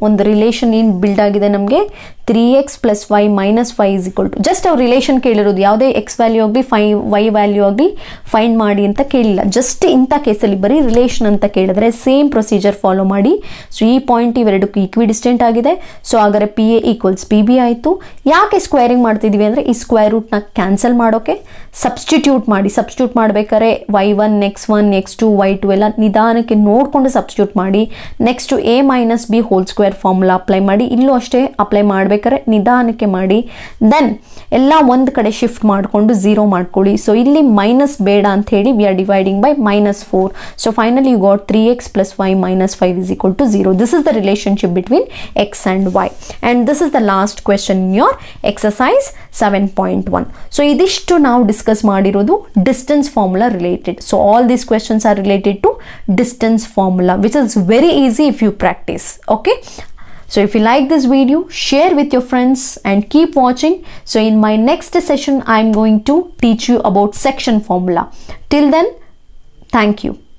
ಒಂದು ರಿಲೇಷನ್ ಏನು ಬಿಲ್ಡ್ ಆಗಿದೆ ನಮಗೆ. 3x plus y minus 5 is equal to, just ಅವ್ರು ರಿಲೇಷನ್ ಕೇಳಿರೋದು, ಯಾವುದೇ ಎಕ್ಸ್ ವ್ಯಾಲ್ಯೂ ಆಗಲಿ ವೈ ವ್ಯಾಲ್ಯೂ ಆಗಲಿ ಫೈಂಡ್ ಮಾಡಿ ಅಂತ ಕೇಳಿಲ್ಲ. ಜಸ್ಟ್ ಇಂಥ ಕೇಸಲ್ಲಿ ಬರೀ ರಿಲೇಷನ್ ಅಂತ ಕೇಳಿದ್ರೆ ಸೇಮ್ ಪ್ರೊಸೀಜರ್ ಫಾಲೋ ಮಾಡಿ. ಸೊ ಈ ಪಾಯಿಂಟ್ ಇವೆರಡಕ್ಕೂ ಈಕ್ವಿಡಿಸ್ಟೆಂಟ್ ಆಗಿದೆ. ಸೊ ಹಾಗಾದ್ರೆ P A equals P B ಆಯಿತು. ಯಾಕೆ ಸ್ಕ್ವೇರಿಂಗ್ ಮಾಡ್ತಿದ್ವಿ ಅಂದರೆ ಈ ಸ್ಕ್ವೇರ್ ರೂಟ್ನ ಕ್ಯಾನ್ಸಲ್ ಮಾಡೋಕೆ ಸಬ್ಸ್ಟಿಟ್ಯೂಟ್ ಮಾಡಬೇಕಾದ್ರೆ y1 x1 x2 y2 ಎಲ್ಲ ನಿಧಾನಕ್ಕೆ ನೋಡಿಕೊಂಡು ಸಬ್ಸ್ಟಿಟ್ಯೂಟ್ ಮಾಡಿ. Next a minus b whole square formula apply ಮಾಡಿ. ಇಲ್ಲೂ ಅಷ್ಟೇ ಅಪ್ಲೈ ಮಾಡಬೇಕಾದ್ರೆ ನಿಧಾನಕ್ಕೆ ಮಾಡಿ. ದೆನ್ ಎಲ್ಲ ಒಂದು ಕಡೆ ಶಿಫ್ಟ್ ಮಾಡಿಕೊಂಡು 0 ಮಾಡ್ಕೊಳ್ಳಿ. ಸೊ ಇಲ್ಲಿ ಮೈನಸ್ ಬೇಡ ಅಂತ ಹೇಳಿ we are dividing by -4. So finally you got 3x plus y minus 5 is equal to 0. This is the relationship between x and y. And this is the last question in your exercise 7.1. So ಇದಿಷ್ಟು ನಾವು discuss ಮಾಡಿರೋದು distance formula related. So all these questions are related to distance formula, which is very easy if you practise. Okay, So if you like this video, share with your friends and keep watching. So in my next session, I'm going to teach you about section formula. Till then, thank you.